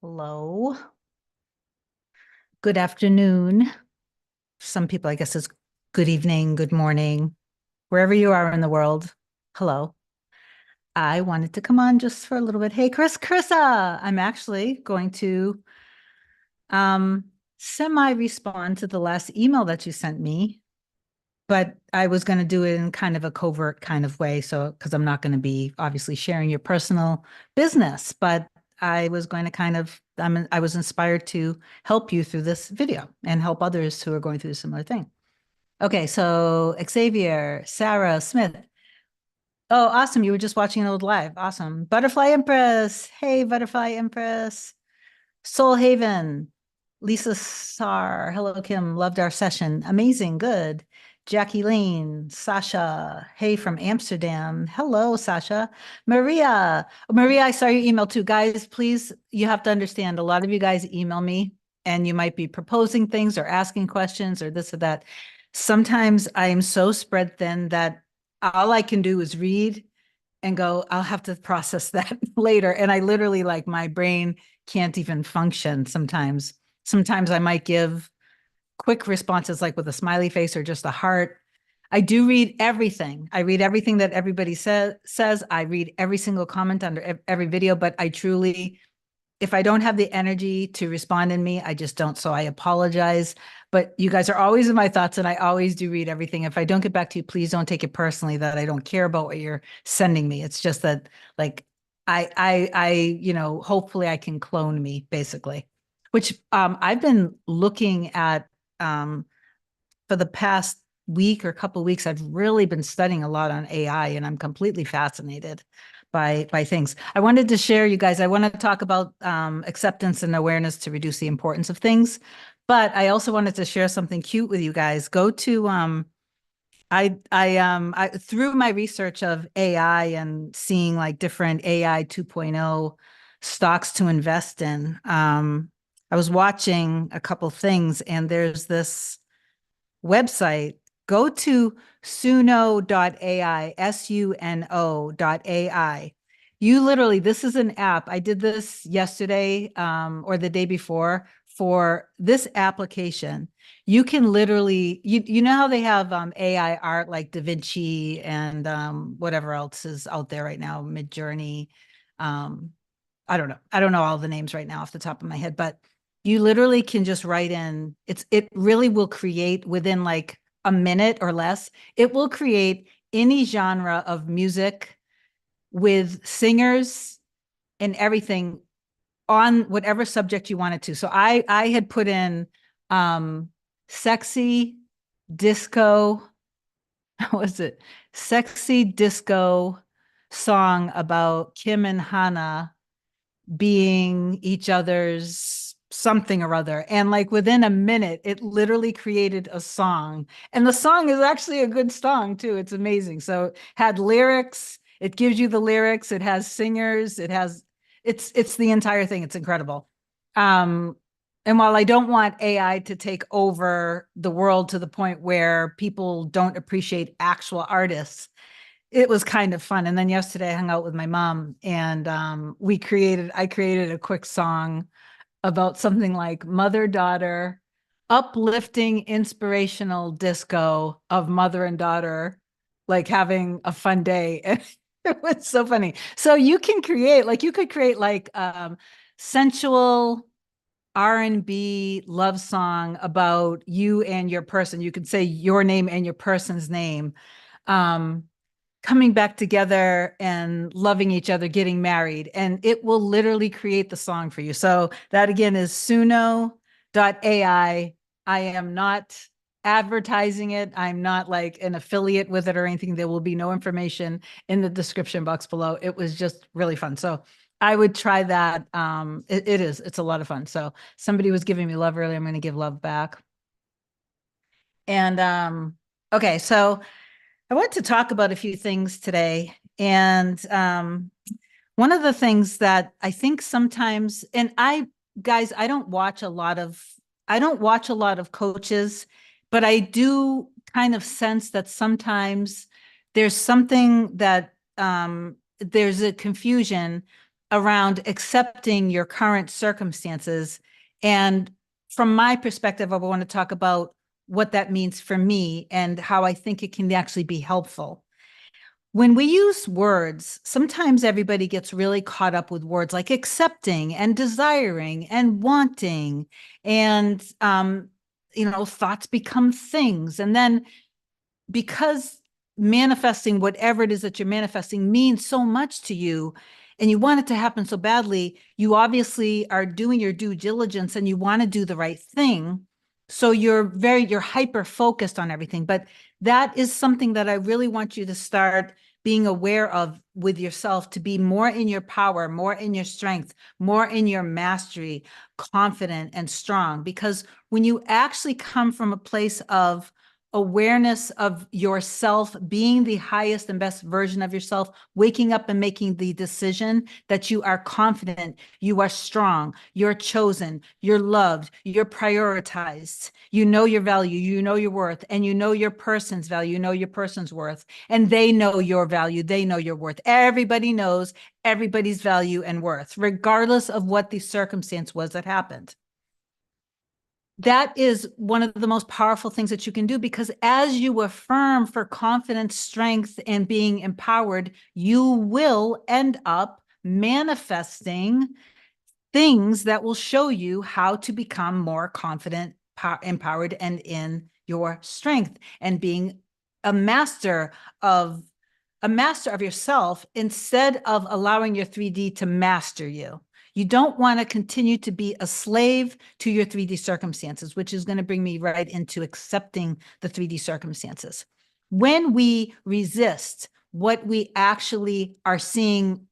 Hello. Good afternoon. Some people, I guess, it's good evening, good morning, wherever you are in the world. Hello. I wanted to come on just for a little bit. Hey, Carissa, I'm actually going to um semi-respond to the last email that you sent me, but I was going to do it in kind of a covert kind of way. So, because I'm not going to be obviously sharing your personal business, but I was going to I was inspired to help you through this video and help others who are going through a similar thing. Okay, so Xavier, Sarah, Smith. Oh, awesome. You were just watching an old live. Awesome. Butterfly Empress. Hey, Butterfly Empress. Soul Haven, Lisa Sar, hello Kim, loved our session. Amazing, good. Jackie Lane, Sasha, hey from Amsterdam. Hello, Sasha. Maria. Maria, I saw your email too. Guys, please, you have to understand a lot of you guys email me and you might be proposing things or asking questions or this or that. Sometimes I'm so spread thin that all I can do is read and go, I'll have to process that later. And I literally, like, my brain can't even function sometimes. Sometimes I might give quick responses, like with a smiley face or just a heart. I do read everything. I read everything that everybody says. I read every single comment under every video, but I truly, if I don't have the energy to respond in me, I just don't. So I apologize. But you guys are always in my thoughts, and I always do read everything. If I don't get back to you, please don't take it personally that I don't care about what you're sending me. It's just that, like, hopefully I can clone me, basically. Which I've been looking at for the past week or couple of weeks. I've really been studying a lot on AI, and I'm completely fascinated by things. I wanted to share, you guys, I want to talk about acceptance and awareness to reduce the importance of things. But I also wanted to share something cute with you guys. Go to I through my research of AI and seeing like different AI 2.0 stocks to invest in. I was watching a couple things, and there's this website. Go to suno.ai, suno.ai. You literally, this is an app. I did this yesterday or the day before for this application. You can literally, you know how they have AI art like Da Vinci and whatever else is out there right now, Midjourney. Um, I don't know. I don't know all the names right now off the top of my head, but you literally can just write in. It really will create within like a minute or less. It will create any genre of music with singers and everything on whatever subject you wanted to. So I had put in um sexy disco, what was it? Sexy disco song about Kim and Hannah being each other's something or other. And like within a minute, it literally created a song. And the song is actually a good song too. It's amazing. So it had lyrics, it gives you the lyrics, it has singers, it's the entire thing. It's incredible. Um, and while I don't want AI to take over the world to the point where people don't appreciate actual artists, it was kind of fun. And then yesterday I hung out with my mom, and I created a quick song about something like mother-daughter, uplifting, inspirational disco of mother and daughter, like having a fun day. And it was so funny. So you can create, like, you could create like sensual R&B love song about you and your person. You could say your name and your person's name. Um, Coming back together and loving each other, getting married, and it will literally create the song for you. So that again is suno.ai. I am not advertising it. I'm not like an affiliate with it or anything. There will be no information in the description box below. It was just really fun. So I would try that. It's a lot of fun. So somebody was giving me love earlier. I'm going to give love back. And okay, so I want to talk about a few things today. And one of the things that I think sometimes, and guys, I don't watch a lot of coaches, but I do kind of sense that sometimes there's something that there's a confusion around accepting your current circumstances. And from my perspective, I want to talk about what that means for me and how I think it can actually be helpful. When we use words, sometimes everybody gets really caught up with words like accepting and desiring and wanting, and thoughts become things. And then because manifesting whatever it is that you're manifesting means so much to you and you want it to happen so badly, you obviously are doing your due diligence and you want to do the right thing. So you're hyper focused on everything. But that is something that I really want you to start being aware of with yourself, to be more in your power, more in your strength, more in your mastery, confident and strong. Because when you actually come from a place of awareness of yourself, being the highest and best version of yourself, waking up and making the decision that you are confident, you are strong, you're chosen, you're loved, you're prioritized, you know your value, you know your worth, and you know your person's value, you know your person's worth, and they know your value, they know your worth. Everybody knows everybody's value and worth, regardless of what the circumstance was that happened. That is one of the most powerful things that you can do, because as you affirm for confidence, strength, and being empowered, you will end up manifesting things that will show you how to become more confident, empowered, and in your strength, and being a master of yourself instead of allowing your 3D to master you. You don't want to continue to be a slave to your 3D circumstances, which is going to bring me right into accepting the 3D circumstances. When we resist what we actually are seeing,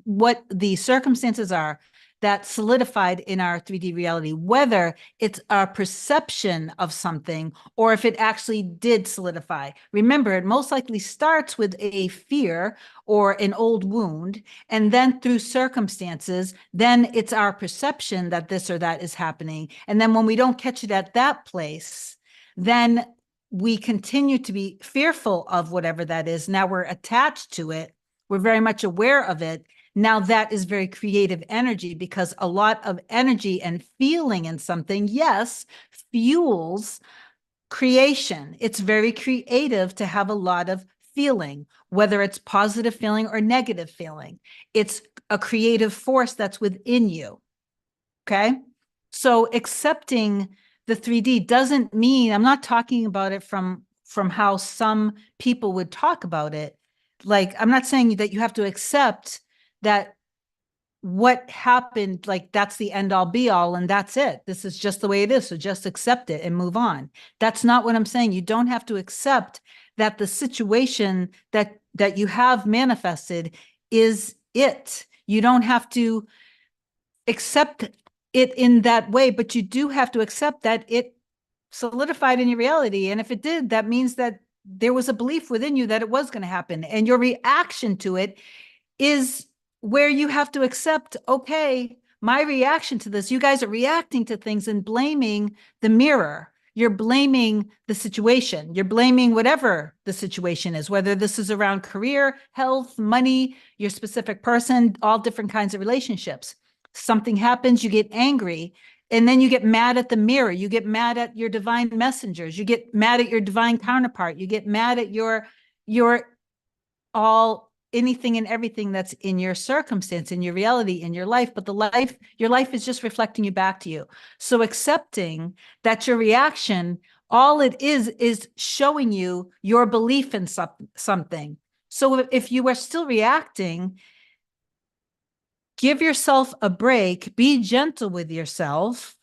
what the circumstances are that solidified in our 3D reality, whether it's our perception of something or if it actually did solidify. Remember, it most likely starts with a fear or an old wound, and then through circumstances, then it's our perception that this or that is happening. And then when we don't catch it at that place, then we continue to be fearful of whatever that is. Now we're attached to it. We're very much aware of it. Now that is very creative energy, because a lot of energy and feeling in something, yes, fuels creation. It's very creative to have a lot of feeling, whether it's positive feeling or negative feeling. It's a creative force that's within you. Okay. So accepting the 3D doesn't mean, I'm not talking about it from how some people would talk about it. Like, I'm not saying that you have to accept that what happened, like that's the end all be all and that's it. This is just the way it is. So just accept it and move on. That's not what I'm saying. You don't have to accept that the situation that you have manifested is it. You don't have to accept it in that way, but you do have to accept that it solidified in your reality. And if it did, that means that there was a belief within you that it was going to happen. And your reaction to it is where you have to accept, okay, my reaction to this, you guys are reacting to things and blaming the mirror. You're blaming the situation. You're blaming whatever the situation is, whether this is around career, health, money, your specific person, all different kinds of relationships. Something happens, you get angry, and then you get mad at the mirror. You get mad at your divine messengers. You get mad at your divine counterpart. You get mad at your all anything and everything that's in your circumstance, in your reality, in your life. But your life is just reflecting you back to you. So accepting that your reaction, all it is showing you your belief in something. So if you are still reacting, give yourself a break, be gentle with yourself,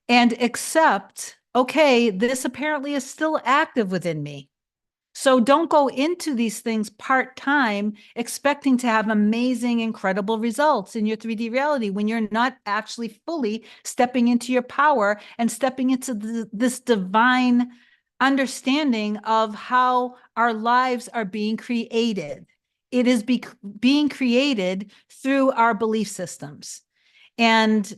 and accept, okay, this apparently is still active within me. So don't go into these things part-time expecting to have amazing, incredible results in your 3D reality when you're not actually fully stepping into your power and stepping into this divine understanding of how our lives are being created. It is being created through our belief systems. And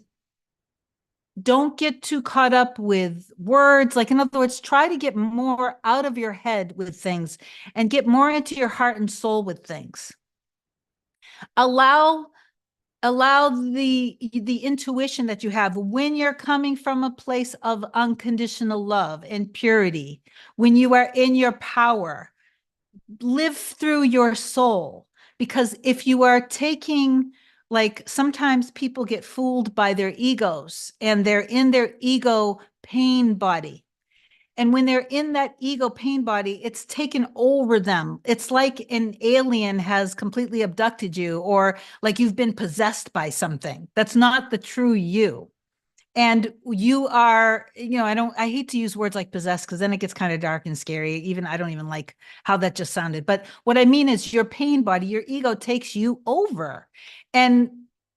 don't get too caught up with words. Like, in other words, try to get more out of your head with things and get more into your heart and soul with things. Allow allow the intuition that you have when you're coming from a place of unconditional love and purity, when you are in your power, live through your soul. Because if you are taking, like, sometimes people get fooled by their egos and they're in their ego pain body. And when they're in that ego pain body, it's taken over them. It's like an alien has completely abducted you, or like you've been possessed by something. That's not the true you. And you are, I hate to use words like possessed because then it gets kind of dark and scary. Even I don't even like how that just sounded. But what I mean is your pain body, your ego takes you over. And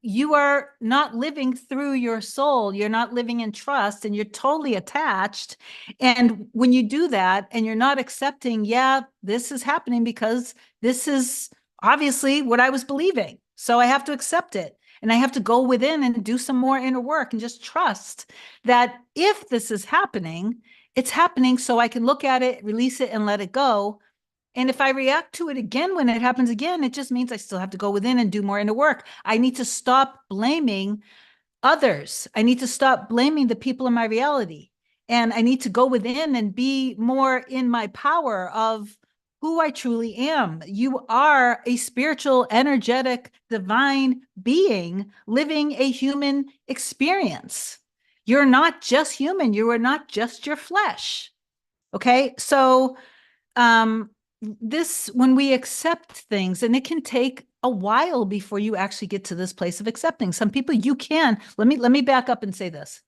you are not living through your soul. You're not living in trust and you're totally attached. And when you do that and you're not accepting, yeah, this is happening because this is obviously what I was believing. So I have to accept it. And I have to go within and do some more inner work and just trust that if this is happening, it's happening so I can look at it, release it, and let it go. And if I react to it again when it happens again, it just means I still have to go within and do more inner work. I need to stop blaming others. I need to stop blaming the people in my reality. And I need to go within and be more in my power of who I truly am. You are a spiritual, energetic, divine being living a human experience. You're not just human. You are not just your flesh. Okay. So um this, when we accept things, and it can take a while before you actually get to this place of accepting. Some people, you can, let me back up and say this.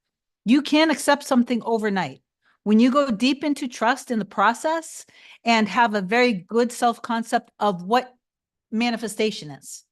You can accept something overnight. When you go deep into trust in the process and have a very good self-concept of what manifestation is.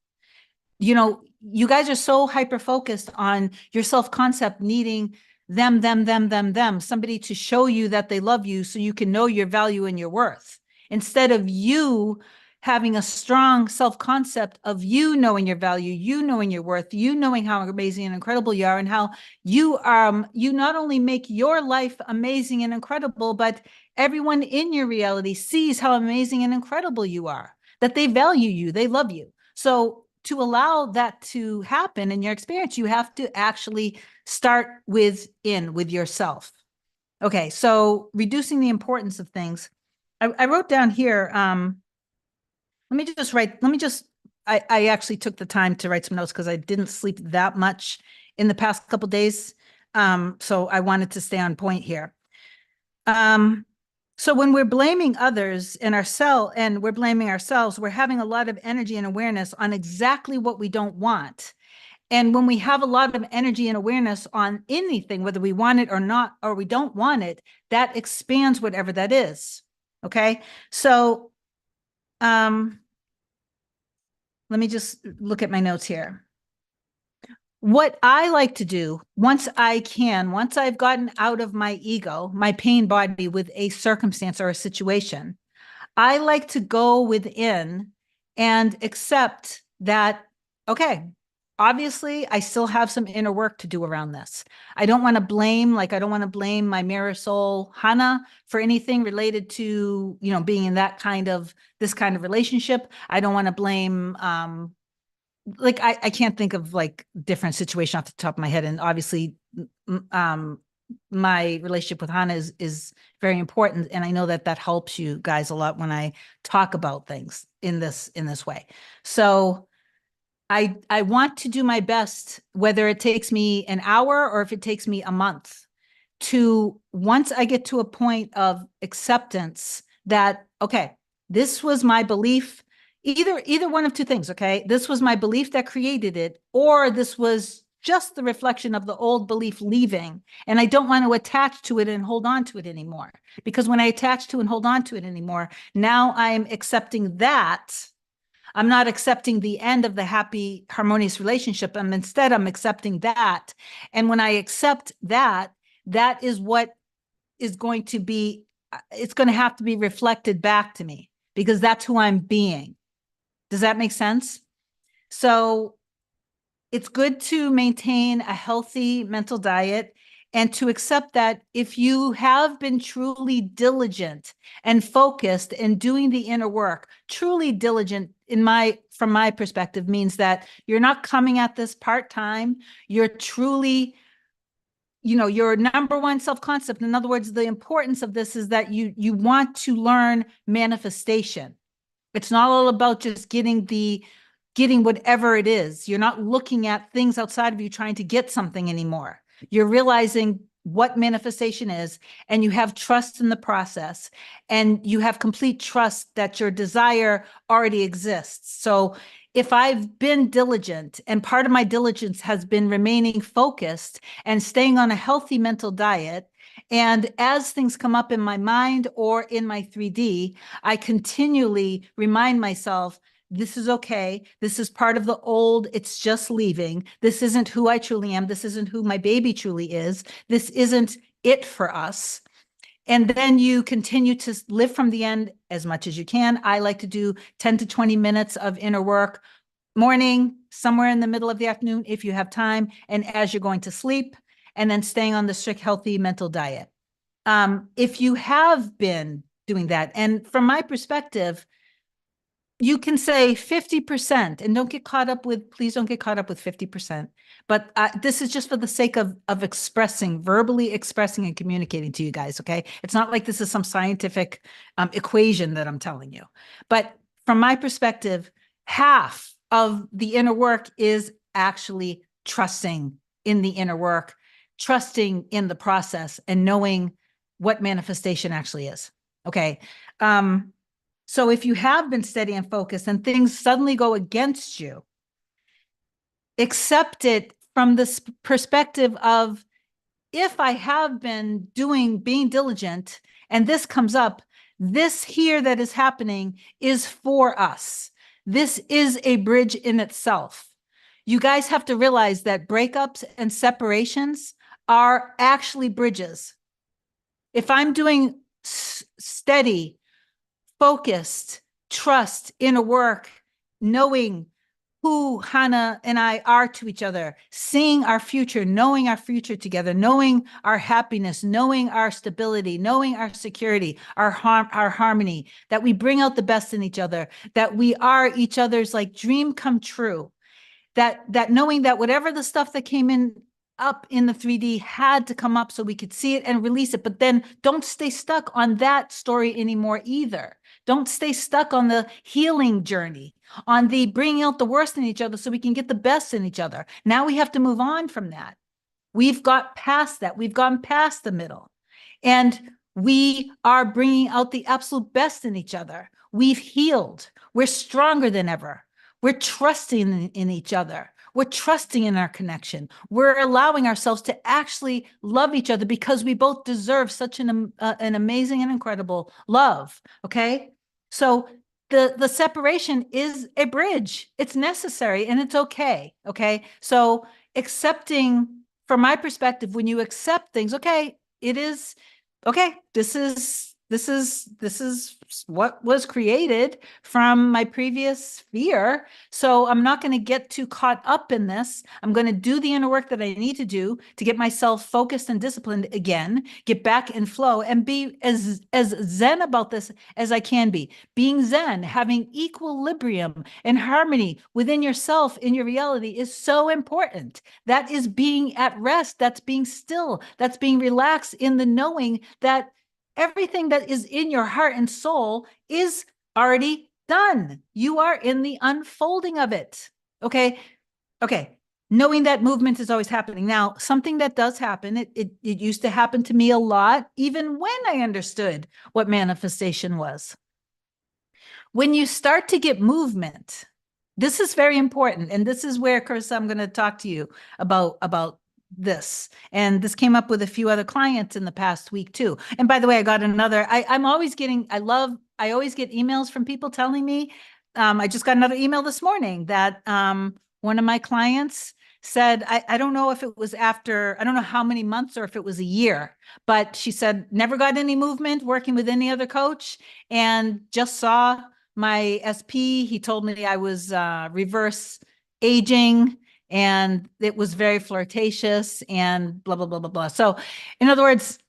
You guys are so hyper focused on your self-concept needing them, somebody to show you that they love you so you can know your value and your worth, instead of you having a strong self-concept of you knowing your value, you knowing your worth, you knowing how amazing and incredible you are, and how you not only make your life amazing and incredible, but everyone in your reality sees how amazing and incredible you are, that they value you, they love you. So to allow that to happen in your experience, you have to actually start with yourself. Okay, so reducing the importance of things. I wrote down here, I actually took the time to write some notes because I didn't sleep that much in the past couple of days. So I wanted to stay on point here. So when we're blaming others and we're blaming ourselves, we're having a lot of energy and awareness on exactly what we don't want. And when we have a lot of energy and awareness on anything, whether we want it or not, or we don't want it, that expands whatever that is. Okay. So, let me just look at my notes here. What I like to do once I've gotten out of my ego, my pain body with a circumstance or a situation, I like to go within and accept that, okay, obviously I still have some inner work to do around this. I don't want to blame my mirror soul Hannah for anything related to, being in this kind of relationship. I don't want to blame, I can't think of like different situation off the top of my head. And obviously, my relationship with Hannah is very important. And I know that helps you guys a lot when I talk about things in this way. So I want to do my best, whether it takes me an hour or if it takes me a month, to, once I get to a point of acceptance that, okay, this was my belief, either one of two things, okay? This was my belief that created it, or this was just the reflection of the old belief leaving, and I don't want to attach to it and hold on to it anymore. Because when I attach to and hold on to it anymore, now I'm accepting that. I'm not accepting the end of the happy, harmonious relationship. I'm accepting that. And when I accept that, that is what is going to be, it's going to have to be reflected back to me, because that's who I'm being. Does that make sense? So it's good to maintain a healthy mental diet and to accept that if you have been truly diligent and focused in doing the inner work, truly diligent from my perspective means that you're not coming at this part-time, you're truly, your number one self-concept. In other words, the importance of this is that you want to learn manifestation. It's not all about just getting whatever it is. You're not looking at things outside of you trying to get something anymore. You're realizing what manifestation is, and you have trust in the process, and you have complete trust that your desire already exists. So if I've been diligent, and part of my diligence has been remaining focused and staying on a healthy mental diet, and as things come up in my mind or in my 3D, I continually remind myself, this is okay. This is part of the old. It's just leaving. This isn't who I truly am. This isn't who my baby truly is. This isn't it for us. And then you continue to live from the end as much as you can. I like to do 10 to 20 minutes of inner work, morning, somewhere in the middle of the afternoon, if you have time, and as you're going to sleep, and then staying on the strict, healthy mental diet. If you have been doing that, and from my perspective, you can say 50%, and please don't get caught up with 50%. But this is just for the sake of verbally expressing and communicating to you guys, okay? It's not like this is some scientific equation that I'm telling you. But from my perspective, half of the inner work is actually trusting in the inner work, trusting in the process, and knowing what manifestation actually is, okay? So if you have been steady and focused and things suddenly go against you, accept it from this perspective of, if I have been being diligent and this comes up, this here that is happening is for us. This is a bridge in itself. You guys have to realize that breakups and separations are actually bridges. If I'm doing steady, focused, trust, inner work, knowing who Hannah and I are to each other, seeing our future, knowing our future together, knowing our happiness, knowing our stability, knowing our security, our harmony, that we bring out the best in each other, that we are each other's like dream come true, that knowing that whatever the stuff that came up in the 3D had to come up so we could see it and release it. But then don't stay stuck on that story anymore either. Don't stay stuck on the healing journey, on the bringing out the worst in each other so we can get the best in each other. Now we have to move on from that. We've got past that. We've gone past the middle. And we are bringing out the absolute best in each other. We've healed. We're stronger than ever. We're trusting in each other. We're trusting in our connection. We're allowing ourselves to actually love each other because we both deserve such an amazing and incredible love, okay? So the separation is a bridge. It's necessary and it's okay, okay? So accepting, from my perspective, when you accept things, okay, it is, okay, this is what was created from my previous fear. So I'm not going to get too caught up in this. I'm going to do the inner work that I need to do to get myself focused and disciplined again, get back in flow, and be as zen about this as I can be. Being zen, having equilibrium and harmony within yourself in your reality is so important. That is being at rest. That's being still. That's being relaxed in the knowing that everything that is in your heart and soul is already done. You are in the unfolding of it. Okay. Okay. Knowing that movement is always happening. Now, something that does happen, it used to happen to me a lot, even when I understood what manifestation was. When you start to get movement, this is very important. And this is where, Carissa, I'm going to talk to you about this. And this came up with a few other clients in the past week too. And by the way, I got another, I always get emails from people telling me, I just got another email this morning that one of my clients said, I don't know if it was after, I don't know how many months or if it was a year, but she said, never got any movement working with any other coach and just saw my SP. He told me I was reverse aging and it was very flirtatious and blah, blah, blah, blah, blah. So in other words,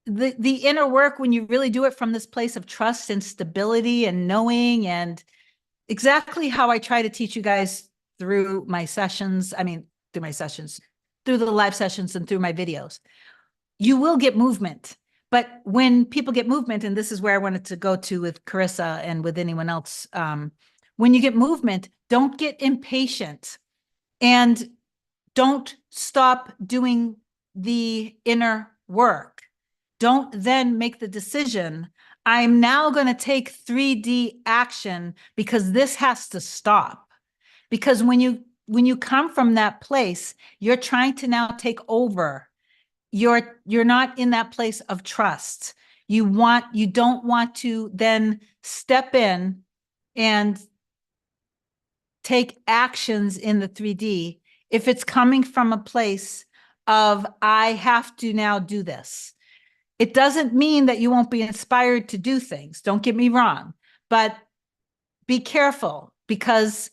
the inner work, when you really do it from this place of trust and stability and knowing, and exactly how I try to teach you guys through my sessions, through the live sessions and through my videos, you will get movement. But when people get movement, and this is where I wanted to go to with Carissa and with anyone else, when you get movement, don't get impatient and don't stop doing the inner work. Don't then make the decision, I'm now going to take 3D action because this has to stop. Because when you come from that place, you're trying to now take over. You're not in that place of trust. You don't want to then step in and take actions in the 3D if it's coming from a place of, I have to now do this. It doesn't mean that you won't be inspired to do things. Don't get me wrong, but be careful, because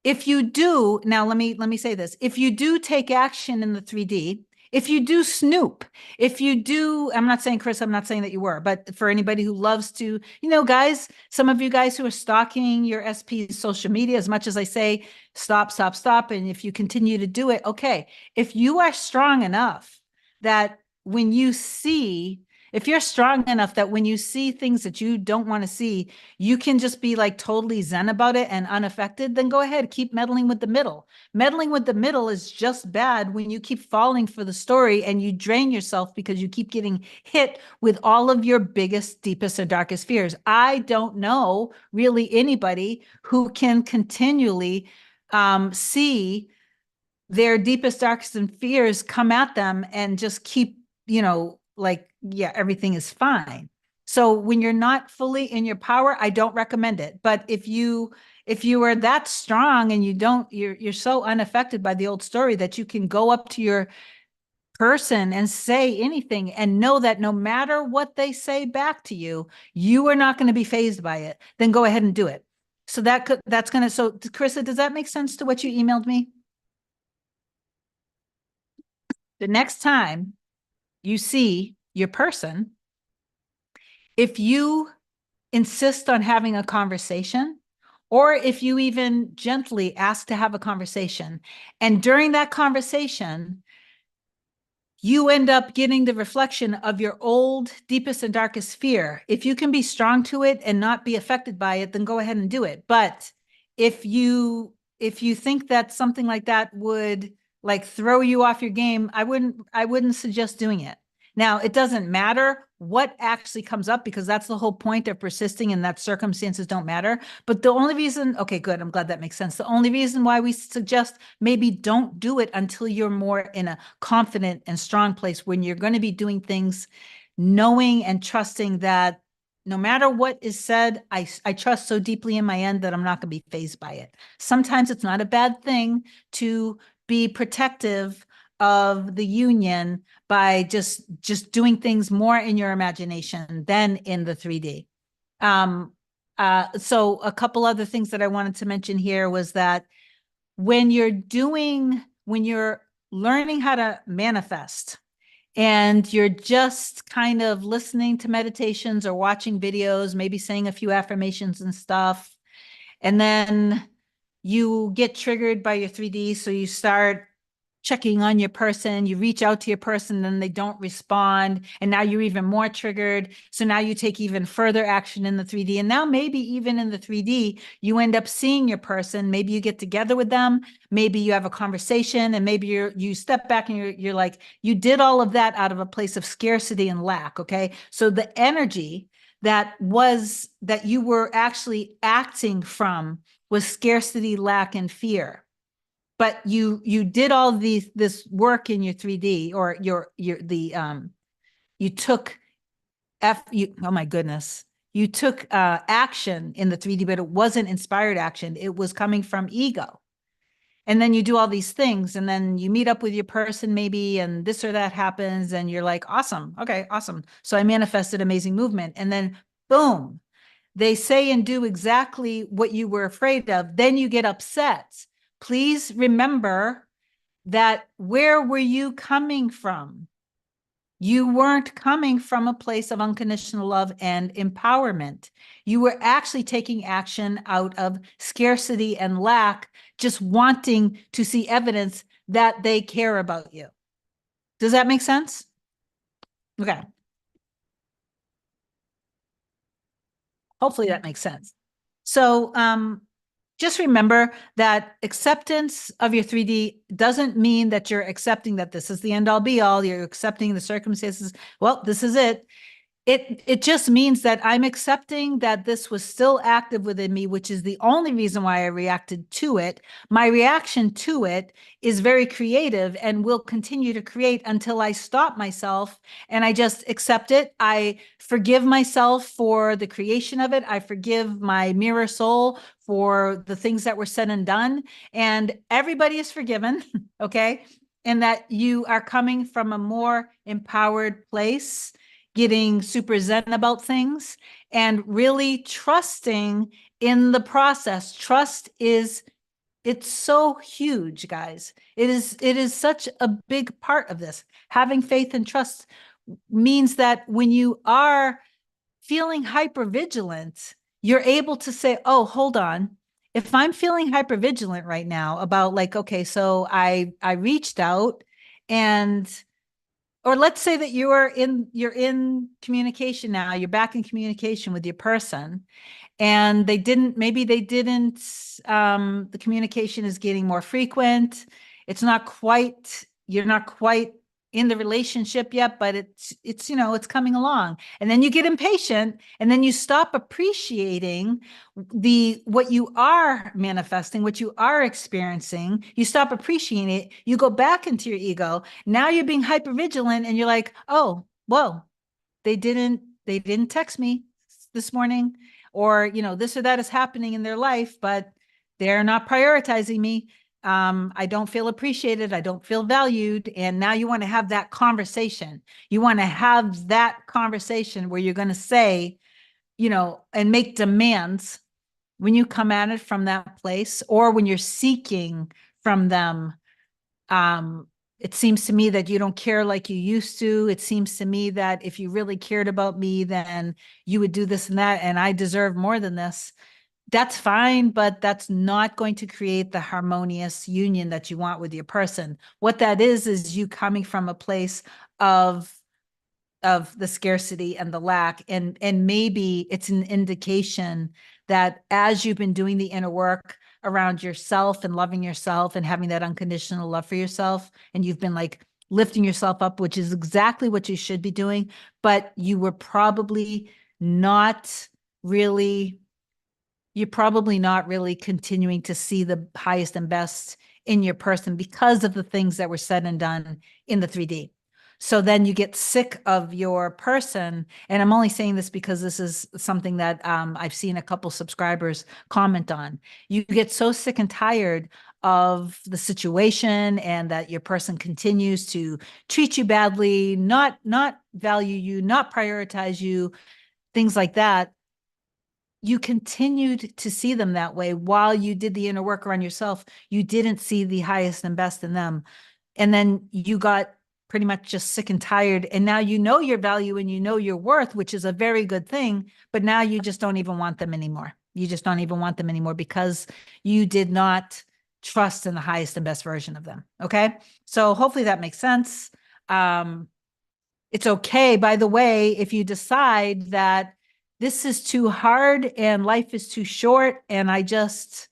if you do, now let me say this, if you do take action in the 3D, if you do snoop, if you do, I'm not saying, Chris, I'm not saying that you were, but for anybody who loves to, guys, some of you guys who are stalking your SP's social media, as much as I say, stop, stop, stop. And if you continue to do it, okay. If you are strong enough that when you see, if you're strong enough that when you see things that you don't want to see, you can just be like totally zen about it and unaffected, then go ahead, keep meddling with the middle. Meddling with the middle is just bad when you keep falling for the story and you drain yourself because you keep getting hit with all of your biggest, deepest, and darkest fears. I don't know really anybody who can continually see their deepest, darkest, and fears come at them and just keep, like, yeah, everything is fine. So when you're not fully in your power, I don't recommend it. But if you are that strong and you're so unaffected by the old story that you can go up to your person and say anything and know that no matter what they say back to you, you are not going to be fazed by it, then go ahead and do it. So so Carissa, does that make sense to what you emailed me? The next time you see your person, if you insist on having a conversation, or if you even gently ask to have a conversation, and during that conversation, you end up getting the reflection of your old, deepest, and darkest fear. If you can be strong to it and not be affected by it, then go ahead and do it. But if you think that something like that would like throw you off your game, I wouldn't suggest doing it. Now, it doesn't matter what actually comes up, because that's the whole point of persisting, and that circumstances don't matter. But the only reason, okay, good, I'm glad that makes sense. The only reason why we suggest maybe don't do it until you're more in a confident and strong place, when you're going to be doing things knowing and trusting that no matter what is said, I trust so deeply in my end that I'm not going to be fazed by it. Sometimes it's not a bad thing to be protective of the union by just doing things more in your imagination than in the 3D. So a couple other things that I wanted to mention here was that when you're learning how to manifest, and you're just kind of listening to meditations or watching videos, maybe saying a few affirmations and stuff, and then you get triggered by your 3D, so you start checking on your person, you reach out to your person, and they don't respond, and now you're even more triggered. So now you take even further action in the 3D, and now maybe even in the 3D, you end up seeing your person. Maybe you get together with them, maybe you have a conversation, and maybe you step back and you're like, you did all of that out of a place of scarcity and lack. Okay, so the energy that you were actually acting from was scarcity, lack, and fear. But you did all this work in your 3D, or you took oh my goodness, you took action in the 3D, but it wasn't inspired action. It was coming from ego. And then you do all these things, and then you meet up with your person maybe, and this or that happens, and you're like, awesome, okay, awesome. So I manifested amazing movement, and then boom, they say and do exactly what you were afraid of. Then you get upset. please remember that where were you coming from? You weren't coming from a place of unconditional love and empowerment. You were actually taking action out of scarcity and lack, just wanting to see evidence that they care about you. Does that make sense? Okay. Hopefully that makes sense. So just remember that acceptance of your 3D doesn't mean that you're accepting that this is the end all be all. You're accepting the circumstances. Well, this is it. It just means that I'm accepting that this was still active within me, which is the only reason why I reacted to it. My reaction to it is very creative and will continue to create until I stop myself and I just accept it. I forgive myself for the creation of it. I forgive my mirror soul for the things that were said and done. And everybody is forgiven, okay? And that you are coming from a more empowered place, getting super zen about things and really trusting in the process. Trust is, it's so huge, guys. It is such a big part of this. Having faith and trust means that when you are feeling hypervigilant, you're able to say, oh, hold on. If I'm feeling hypervigilant right now about like, okay, so I reached out and or let's say that you're in communication now, you're back in communication with your person and the communication is getting more frequent. You're not quite in the relationship yet, but it's coming along. And then you get impatient and then you stop appreciating what you are manifesting, what you are experiencing. You stop appreciating it. You go back into your ego. Now you're being hyper vigilant and you're like, oh, whoa, they didn't text me this morning, or this or that is happening in their life, but they're not prioritizing me. I don't feel appreciated. I don't feel valued. And now you want to have that conversation. You want to have that conversation where you're going to say, and make demands when you come at it from that place, or when you're seeking from them. It seems to me that you don't care like you used to. It seems to me that if you really cared about me, then you would do this and that, and I deserve more than this. That's fine, but that's not going to create the harmonious union that you want with your person. What that is you coming from a place of the scarcity and the lack, and maybe it's an indication that as you've been doing the inner work around yourself and loving yourself and having that unconditional love for yourself, and you've been like lifting yourself up, which is exactly what you should be doing, but not really you're probably not really continuing to see the highest and best in your person because of the things that were said and done in the 3D. So then you get sick of your person. And I'm only saying this because this is something that I've seen a couple subscribers comment on. You get so sick and tired of the situation and that your person continues to treat you badly, not value you, not prioritize you, things like that. You continued to see them that way while you did the inner work around yourself. You didn't see the highest and best in them. And then you got pretty much just sick and tired. And now you know your value and you know your worth, which is a very good thing. But now you just don't even want them anymore. You just don't even want them anymore because you did not trust in the highest and best version of them. Okay. So hopefully that makes sense. It's okay, by the way, if you decide that this is too hard and life is too short and I just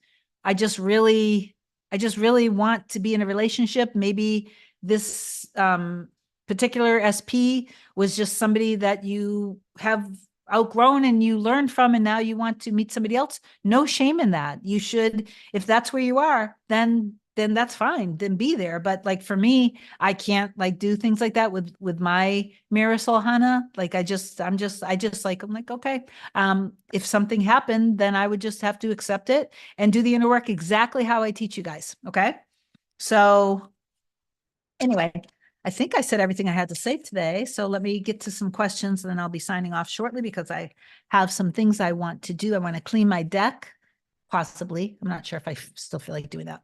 really want to be in a relationship. Maybe this particular SP was just somebody that you have outgrown and you learned from, and now you want to meet somebody else. No shame in that. You should, if that's where you are, then that's fine, then be there. But like for me, I can't like do things like that with my Marisol Hana. Like I'm like, okay, if something happened, then I would just have to accept it and do the inner work exactly how I teach you guys. Okay. So anyway, I think I said everything I had to say today. So let me get to some questions and then I'll be signing off shortly because I have some things I want to do. I want to clean my deck, possibly. I'm not sure if I still feel like doing that.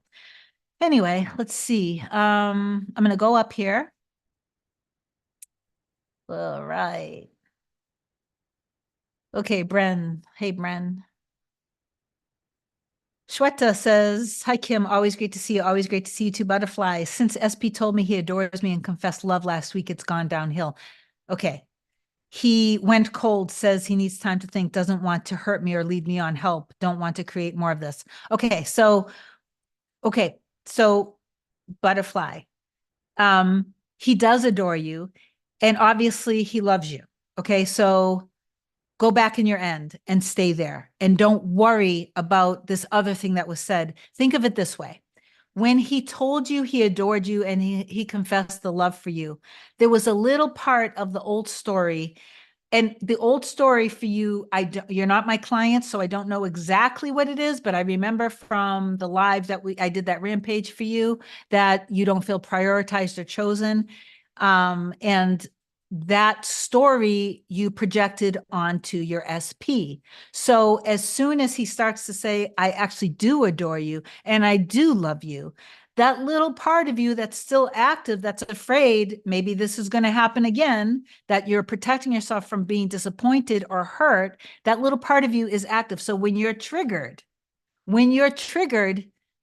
Anyway, let's see. I'm going to go up here. All right. Okay, Bren. Hey, Bren. Shweta says, hi, Kim. Always great to see you. Always great to see you too, Butterfly. Since SP told me he adores me and confessed love last week, it's gone downhill. Okay. He went cold, says he needs time to think, doesn't want to hurt me or lead me on, help, don't want to create more of this. Okay, so Butterfly, he does adore you, and obviously he loves you. Okay, so go back in your end and stay there, and don't worry about this other thing that was said. Think of it this way. When he told you he adored you and he confessed the love for you, there was a little part of the old story. And the old story for you, you're not my client, so I don't know exactly what it is, but I remember from the live that I did that rampage for you that you don't feel prioritized or chosen. And that story you projected onto your SP. So as soon as he starts to say, I actually do adore you and I do love you, that little part of you that's still active, that's afraid, maybe this is going to happen again, that you're protecting yourself from being disappointed or hurt, that little part of you is active. So when you're triggered,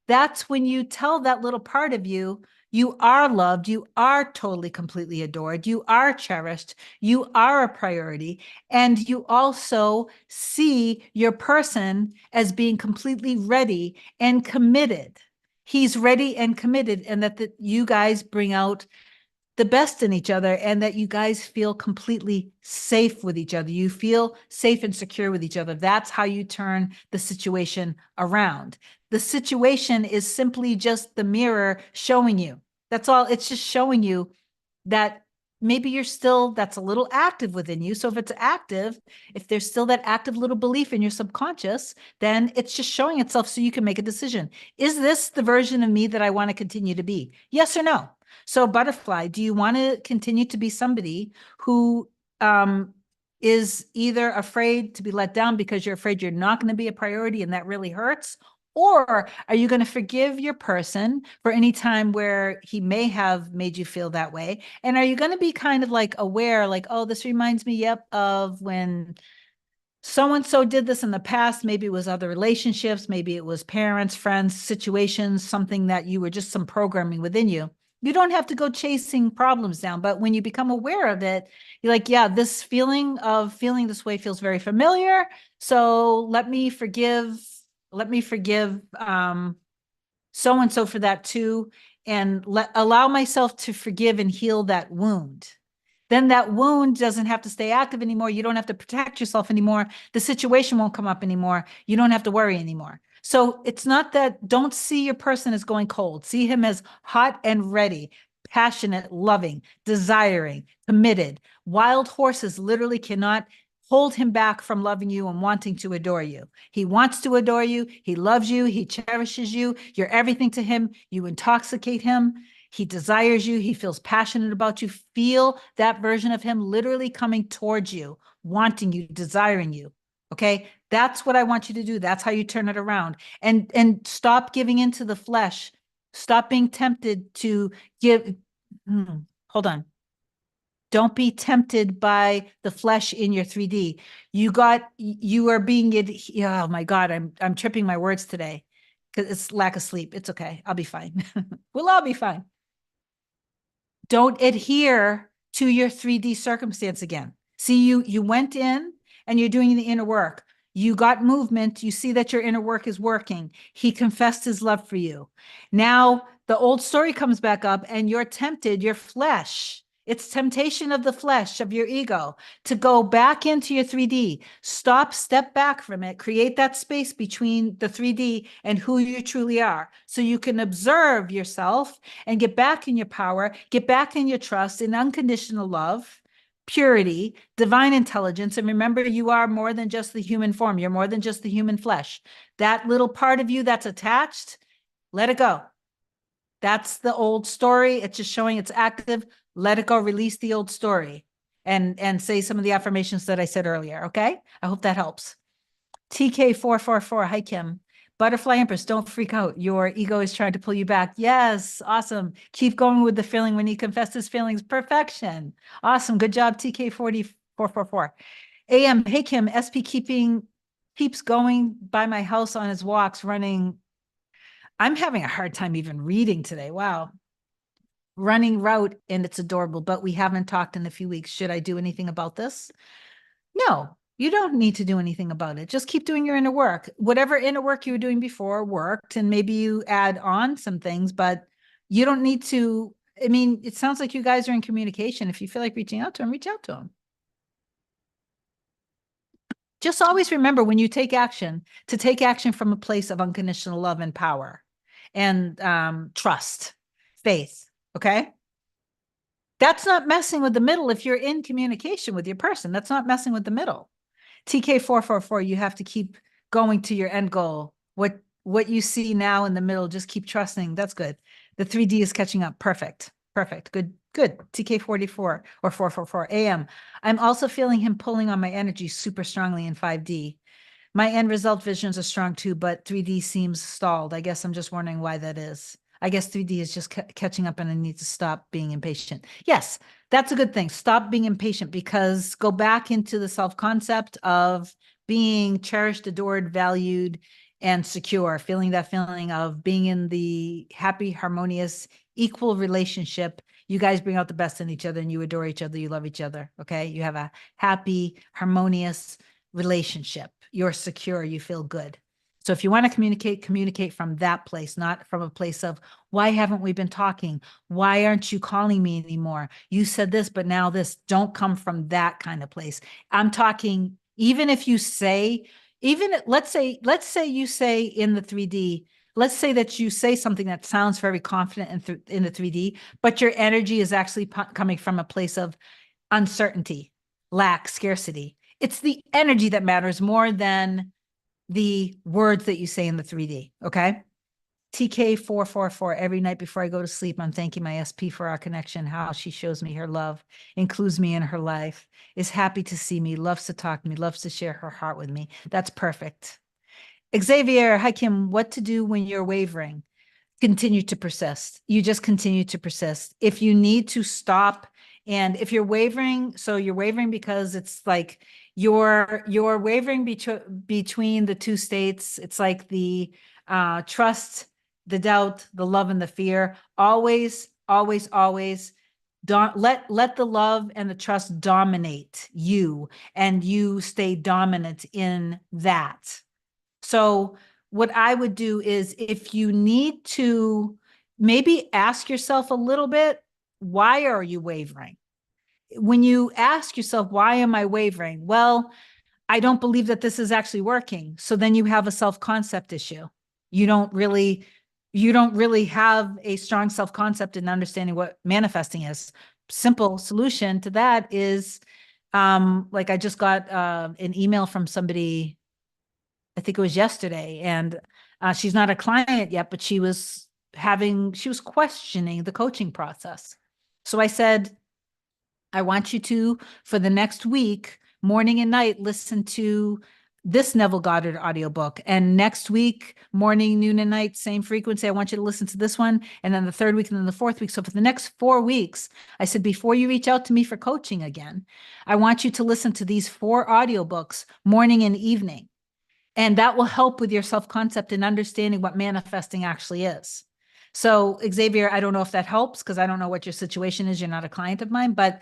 that's when you tell that little part of you, you are loved, you are totally, completely adored, you are cherished, you are a priority, and you also see your person as being completely ready and committed. He's ready and committed, and that you guys bring out the best in each other, and that you guys feel completely safe with each other. You feel safe and secure with each other. That's how you turn the situation around. The situation is simply just the mirror showing you. That's all. It's just showing you that maybe that's a little active within you. So if it's active, if there's still that active little belief in your subconscious, then it's just showing itself so you can make a decision. Is this the version of me that I want to continue to be? Yes or no? So Butterfly, do you want to continue to be somebody who is either afraid to be let down because you're afraid you're not going to be a priority and that really hurts? Or are you going to forgive your person for any time where he may have made you feel that way? And are you going to be kind of like aware, like, oh, this reminds me, yep, of when so and so did this in the past? Maybe it was other relationships, maybe it was parents, friends, situations, something that you were just some programming within you. You don't have to go chasing problems down, but when you become aware of it, you're like, yeah, this feeling of feeling this way feels very familiar. So let me forgive so and so for that too, and allow myself to forgive and heal that wound. Then that wound doesn't have to stay active anymore. You don't have to protect yourself anymore. The situation won't come up anymore. You don't have to worry anymore. So it's not that, don't see your person as going cold. See him as hot and ready, passionate, loving, desiring, committed. Wild horses literally cannot hold him back from loving you and wanting to adore you. He wants to adore you. He loves you. He cherishes you. You're everything to him. You intoxicate him. He desires you. He feels passionate about you. Feel that version of him literally coming towards you, wanting you, desiring you. Okay. That's what I want you to do. That's how you turn it around, and stop giving into the flesh. Stop being tempted to give. Hold on. Don't be tempted by the flesh in your 3D. You are being, oh my God, I'm tripping my words today because it's lack of sleep. It's okay. I'll be fine. We'll all be fine. Don't adhere to your 3D circumstance again. See, you went in and you're doing the inner work. You got movement. You see that your inner work is working. He confessed his love for you. Now the old story comes back up and you're tempted, your flesh. It's temptation of the flesh, of your ego, to go back into your 3D. Step back from it, create that space between the 3D and who you truly are. So you can observe yourself and get back in your power, get back in your trust, in unconditional love, purity, divine intelligence. And remember, you are more than just the human form. You're more than just the human flesh. That little part of you that's attached, let it go. That's the old story. It's just showing it's active. Let it go. Release the old story and say some of the affirmations that I said earlier. Okay. I hope that helps. TK444. Hi, Kim. Butterfly Empress, don't freak out. Your ego is trying to pull you back. Yes, awesome. Keep going with the feeling when he confessed his feelings. Perfection. Awesome. Good job, TK40444. AM, hey Kim, SP keeps going by my house on his walks, running. I'm having a hard time even reading today. Wow. Running route, and it's adorable, but we haven't talked in a few weeks. Should I do anything about this? No, you don't need to do anything about it. Just keep doing your inner work. Whatever inner work you were doing before worked, and maybe you add on some things, but you don't need to. I mean, it sounds like you guys are in communication. If you feel like reaching out to him, reach out to him. Just always remember when you take action, to take action from a place of unconditional love and power and trust, faith. Okay. That's not messing with the middle. If you're in communication with your person, that's not messing with the middle. TK444, you have to keep going to your end goal. What you see now in the middle, just keep trusting. That's good. The 3D is catching up. Perfect. Perfect. Good. Good. TK44 or 444 AM. I'm also feeling him pulling on my energy super strongly in 5D. My end result visions are strong too, but 3D seems stalled. I guess I'm just wondering why that is. I guess 3D is just catching up and I need to stop being impatient. Yes, that's a good thing. Stop being impatient, because go back into the self-concept of being cherished, adored, valued, and secure, feeling that feeling of being in the happy, harmonious, equal relationship. You guys bring out the best in each other and you adore each other. You love each other. Okay. You have a happy, harmonious relationship. You're secure. You feel good. So if you want to communicate from that place, not from a place of, why haven't we been talking? Why aren't you calling me anymore? You said this, but now this. Don't come from that kind of place. I'm talking, even if you say, even let's say you say in the 3D, let's say that you say something that sounds very confident in the 3D, but your energy is actually coming from a place of uncertainty, lack, scarcity. It's the energy that matters more than the words that you say in the 3D. Okay. TK444, every night before I go to sleep, I'm thanking my SP for our connection, how she shows me her love, includes me in her life, is happy to see me, loves to talk to me, loves to share her heart with me. That's perfect. Xavier, hi Kim, what to do when you're wavering? Continue to persist. You just continue to persist. If you need to stop, and if you're wavering, so you're wavering because it's like you're wavering between the two states. It's like the trust, the doubt, the love, and the fear. Always, always, always don't let the love and the trust dominate you, and you stay dominant in that. So what I would do is, if you need to, maybe ask yourself a little bit, why are you wavering? When you ask yourself, why am I wavering? Well, I don't believe that this is actually working. So then you have a self-concept issue. You don't really, you don't really have a strong self-concept in understanding what manifesting is. Simple solution to that is, like I just got an email from somebody, I think it was yesterday, and she's not a client yet, but she was questioning the coaching process. So I said, I want you to, for the next week, morning and night, listen to this Neville Goddard audiobook. And next week, morning, noon, and night, same frequency. I want you to listen to this one. And then the third week, and then the fourth week. So for the next 4 weeks, I said, before you reach out to me for coaching again, I want you to listen to these 4 audiobooks morning and evening. And that will help with your self-concept and understanding what manifesting actually is. So Xavier, I don't know if that helps, because I don't know what your situation is. You're not a client of mine, but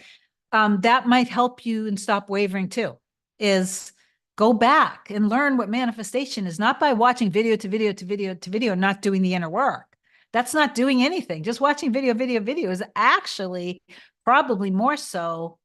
that might help you and stop wavering too, is go back and learn what manifestation is, not by watching video to video to video to video, not doing the inner work. That's not doing anything. Just watching video is actually probably more so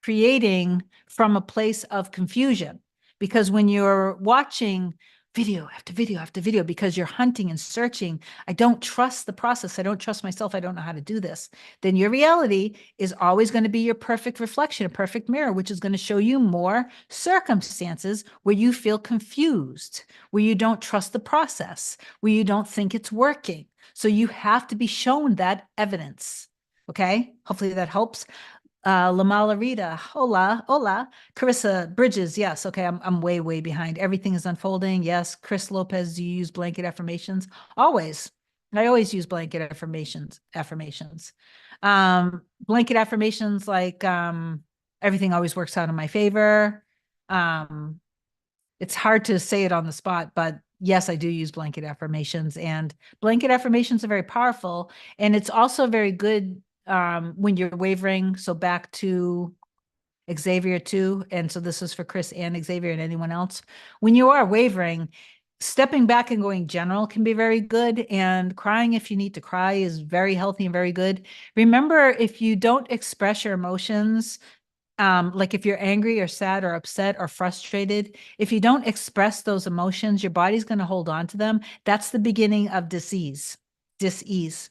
creating from a place of confusion. Because when you're watching video after video after video, because you're hunting and searching, I don't trust the process, I don't trust myself, I don't know how to do this, then your reality is always going to be your perfect reflection, a perfect mirror, which is going to show you more circumstances where you feel confused, where you don't trust the process, where you don't think it's working. So you have to be shown that evidence. Okay, hopefully that helps. Lamala Rita, hola, hola. Carissa Bridges, yes. Okay, I'm way, way behind. Everything is unfolding. Yes. Chris Lopez, do you use blanket affirmations? Always. I always use blanket affirmations. Blanket affirmations like everything always works out in my favor. Um, it's hard to say it on the spot, but yes, I do use blanket affirmations, and blanket affirmations are very powerful. And it's also very good when you're wavering. So back to Xavier too. And so this is for Chris and Xavier and anyone else. When you are wavering, stepping back and going general can be very good. And crying if you need to cry is very healthy and very good. Remember, if you don't express your emotions, like if you're angry or sad or upset or frustrated, if you don't express those emotions, your body's going to hold on to them. That's the beginning of disease,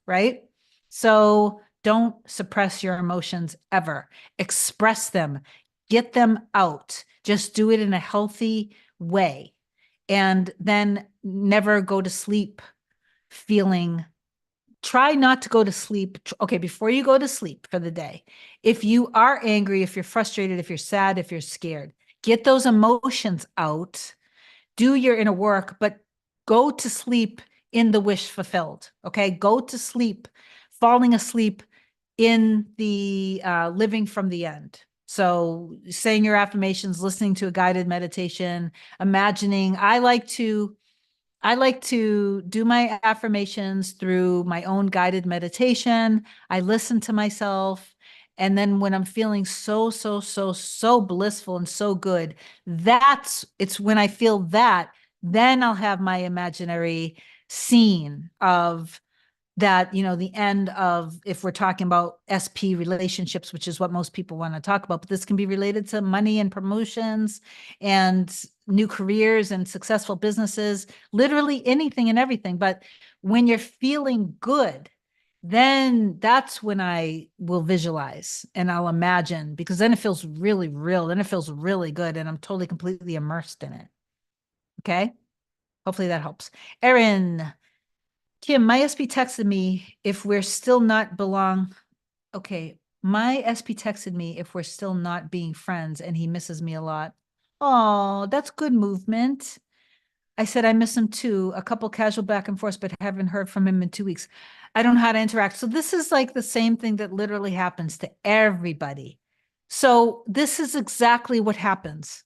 right? So don't suppress your emotions ever. Express them, get them out. Just do it in a healthy way. And then never go to sleep feeling try not to go to sleep. Okay, before you go to sleep for the day, if you are angry, if you're frustrated, if you're sad, if you're scared, get those emotions out, do your inner work, but go to sleep in the wish fulfilled. Okay, go to sleep, falling asleep in the living from the end. So saying your affirmations, listening to a guided meditation, imagining. I like to do my affirmations through my own guided meditation. I listen to myself. And then when I'm feeling so blissful and so good, it's when I feel that, then I'll have my imaginary scene of that, the end of, if we're talking about SP relationships, which is what most people want to talk about, but this can be related to money and promotions and new careers and successful businesses, literally anything and everything. But when you're feeling good, then that's when I will visualize and I'll imagine, because then it feels really real. Then it feels really good. And I'm totally, completely immersed in it. Okay. Hopefully that helps. Erin, Kim, my SP texted me if we're still not belong. Okay, my SP texted me if we're still not being friends and he misses me a lot. Oh, that's good movement. I said I miss him too. A couple casual back and forth, but haven't heard from him in 2 weeks. I don't know how to interact. So this is like the same thing that literally happens to everybody. So this is exactly what happens.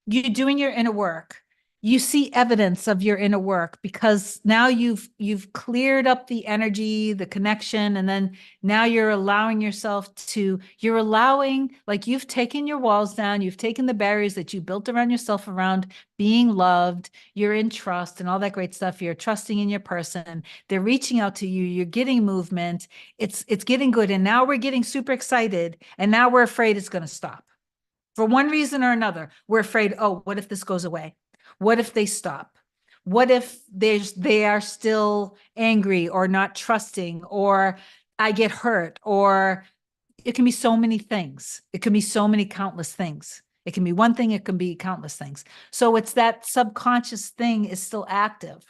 You're doing your inner work. You see evidence of your inner work because now you've cleared up the energy, the connection, and then now you're allowing yourself to, you're allowing, like, you've taken your walls down, you've taken the barriers that you built around yourself around being loved, you're in trust and all that great stuff. You're trusting in your person. They're reaching out to you, you're getting movement. It's getting good. And now we're getting super excited, and now we're afraid it's going to stop. For one reason or another, we're afraid, oh, what if this goes away? What if they stop? What if they are still angry or not trusting, or I get hurt, or it can be so many things. It can be so many countless things. It can be one thing, it can be countless things. So it's that subconscious thing is still active.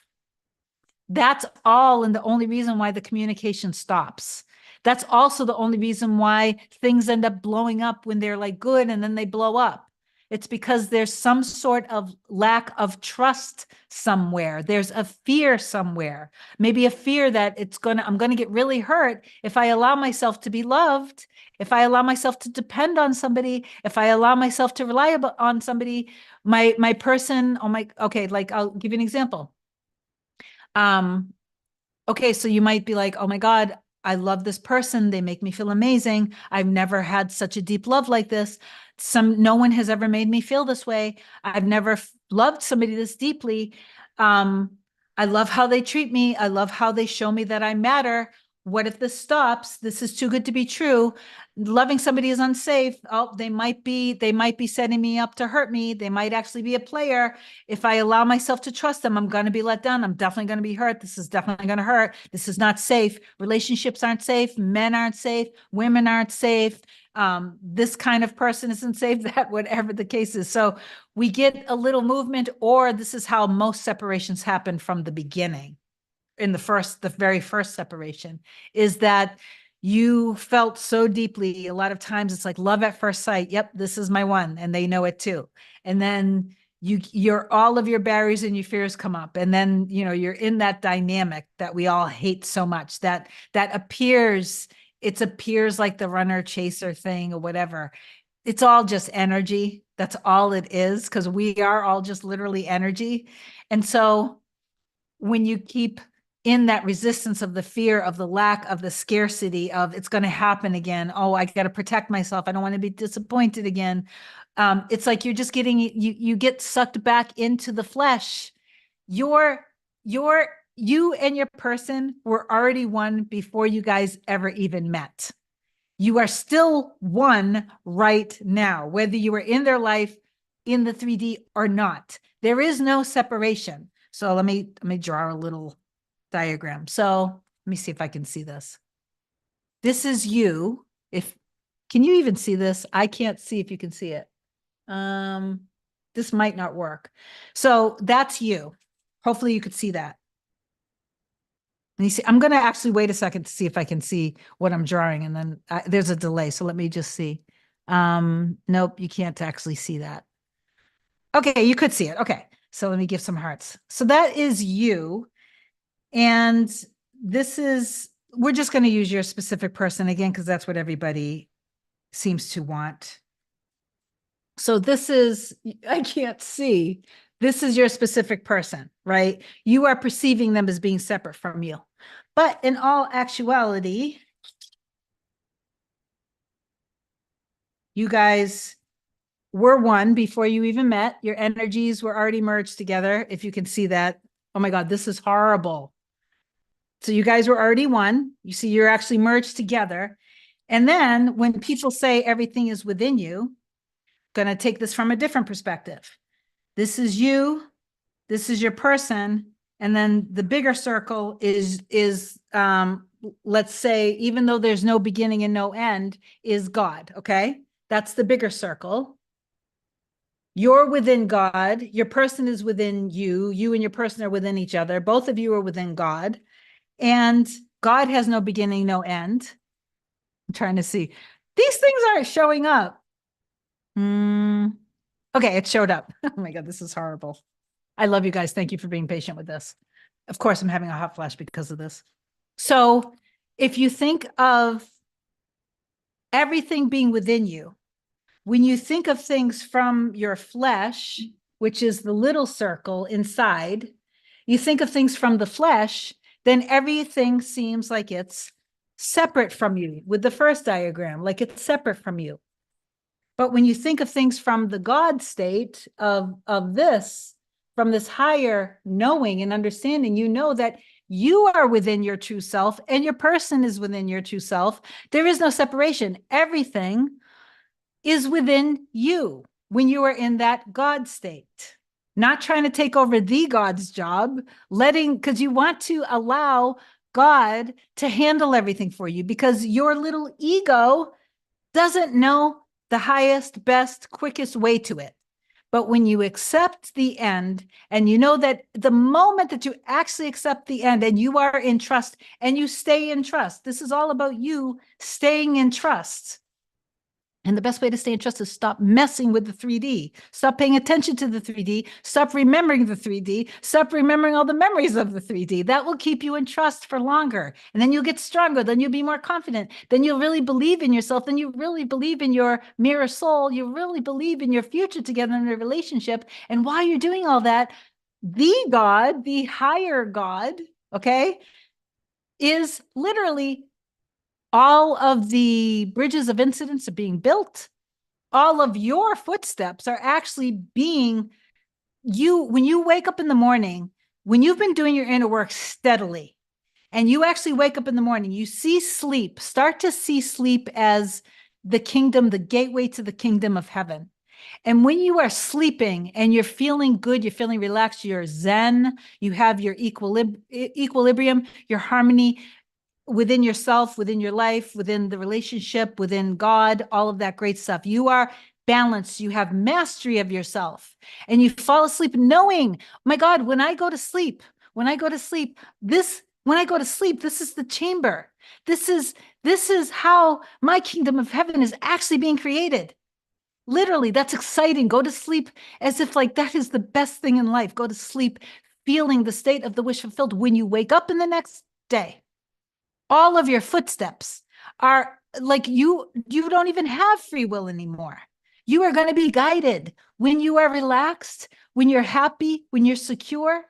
That's all, and the only reason why the communication stops. That's also the only reason why things end up blowing up when they're like good and then they blow up. It's because there's some sort of lack of trust somewhere. There's a fear somewhere. Maybe a fear that I'm gonna get really hurt if I allow myself to be loved, if I allow myself to depend on somebody, if I allow myself to rely on somebody, my person, okay, like I'll give you an example. Um, okay, so you might be like, oh my God, I love this person. They make me feel amazing. I've never had such a deep love like this. No one has ever made me feel this way. I've never loved somebody this deeply. I love how they treat me. I love how they show me that I matter. What if this stops? This is too good to be true. Loving somebody is unsafe. Oh, they might be setting me up to hurt me. They might actually be a player. If I allow myself to trust them, I'm going to be let down. I'm definitely going to be hurt. This is definitely going to hurt. This is not safe. Relationships aren't safe. Men aren't safe. Women aren't safe. This kind of person isn't safe, that whatever the case is. So we get a little movement, or this is how most separations happen from the beginning. In the very first separation, is that You felt so deeply. A lot of times it's like love at first sight. Yep, this is my one, and they know it too. And then your all of your barriers and your fears come up, and then you're in that dynamic that we all hate so much. That appears, it appears like the runner chaser thing or whatever. It's all just energy. That's all it is, because we are all just literally energy. And so when you keep in that resistance of the fear, of the lack, of the scarcity, of it's going to happen again. Oh, I got to protect myself. I don't want to be disappointed again. It's like you're just getting, you get sucked back into the flesh. Your, you and your person were already one before you guys ever even met. You are still one right now, whether you are in their life in the 3D or not. There is no separation. So let me draw a little diagram. So let me see if I can see this. This is you. Can you even see this? I can't see if you can see it. This might not work. So that's you. Hopefully you could see that. And you see, I'm going to actually wait a second to see if I can see what I'm drawing. And then there's a delay. So let me just see. Nope, you can't actually see that. Okay, you could see it. Okay. So let me give some hearts. So that is you. And we're just going to use your specific person again, because that's what everybody seems to want. So this is, I can't see. This is your specific person, right? You are perceiving them as being separate from you. But in all actuality, you guys were one before you even met. Your energies were already merged together. If you can see that. Oh my God, this is horrible. So you guys were already one. You see, you're actually merged together. And then when people say everything is within you, going to take this from a different perspective. This is you. This is your person. And then the bigger circle is let's say, even though there's no beginning and no end, is God. Okay. That's the bigger circle. You're within God. Your person is within you. You and your person are within each other. Both of you are within God. And God has no beginning, no end. I'm trying to see. These things aren't showing up. Okay, it showed up. Oh my God, this is horrible. I love you guys. Thank you for being patient with this. Of course, I'm having a hot flash because of this. So if you think of everything being within you, when you think of things from your flesh, which is the little circle inside, you think of things from the flesh, then everything seems like it's separate from you with the first diagram, like it's separate from you. But when you think of things from the God state of this, from this higher knowing and understanding, you know that you are within your true self and your person is within your true self. There is no separation. Everything is within you when you are in that God state. Not trying to take over the God's job, because you want to allow God to handle everything for you, because your little ego doesn't know the highest, best, quickest way to it. But when you accept the end, and you know that the moment that you actually accept the end and you are in trust and you stay in trust, this is all about you staying in trust. And the best way to stay in trust is stop messing with the 3D. Stop paying attention to the 3D. Stop remembering the 3D. Stop remembering all the memories of the 3D. That will keep you in trust for longer. And then you'll get stronger. Then you'll be more confident. Then you'll really believe in yourself. Then you really believe in your mirror soul. You really believe in your future together in a relationship. And while you're doing all that, the God, the higher God, okay, is literally all of the bridges of incidents are being built. All of your footsteps are actually being when you wake up in the morning, when you've been doing your inner work steadily, and you actually wake up in the morning, you start to see sleep as the kingdom, the gateway to the kingdom of heaven. And when you are sleeping and you're feeling good, you're feeling relaxed, you're zen, you have your equilibrium, your harmony, within yourself, within your life, within the relationship, within God, all of that great stuff. You are balanced. You have mastery of yourself, and you fall asleep knowing, oh my God, when I go to sleep, this is the chamber. This is how my kingdom of heaven is actually being created. Literally, that's exciting. Go to sleep as if like that is the best thing in life. Go to sleep feeling the state of the wish fulfilled. When you wake up in the next day, all of your footsteps are like you don't even have free will anymore. You are going to be guided when you are relaxed, when you're happy, when you're secure,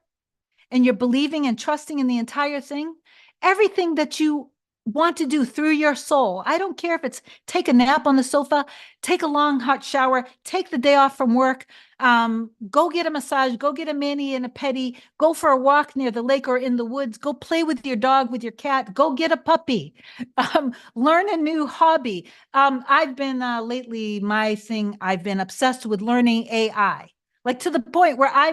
and you're believing and trusting in the entire thing. Everything that you want to do through your soul. I don't care if it's take a nap on the sofa, take a long hot shower, take the day off from work, go get a massage, go get a mani and a pedi, go for a walk near the lake or in the woods, go play with your dog, with your cat, go get a puppy, learn a new hobby. I've been lately, I've been obsessed with learning AI. Like to the point where I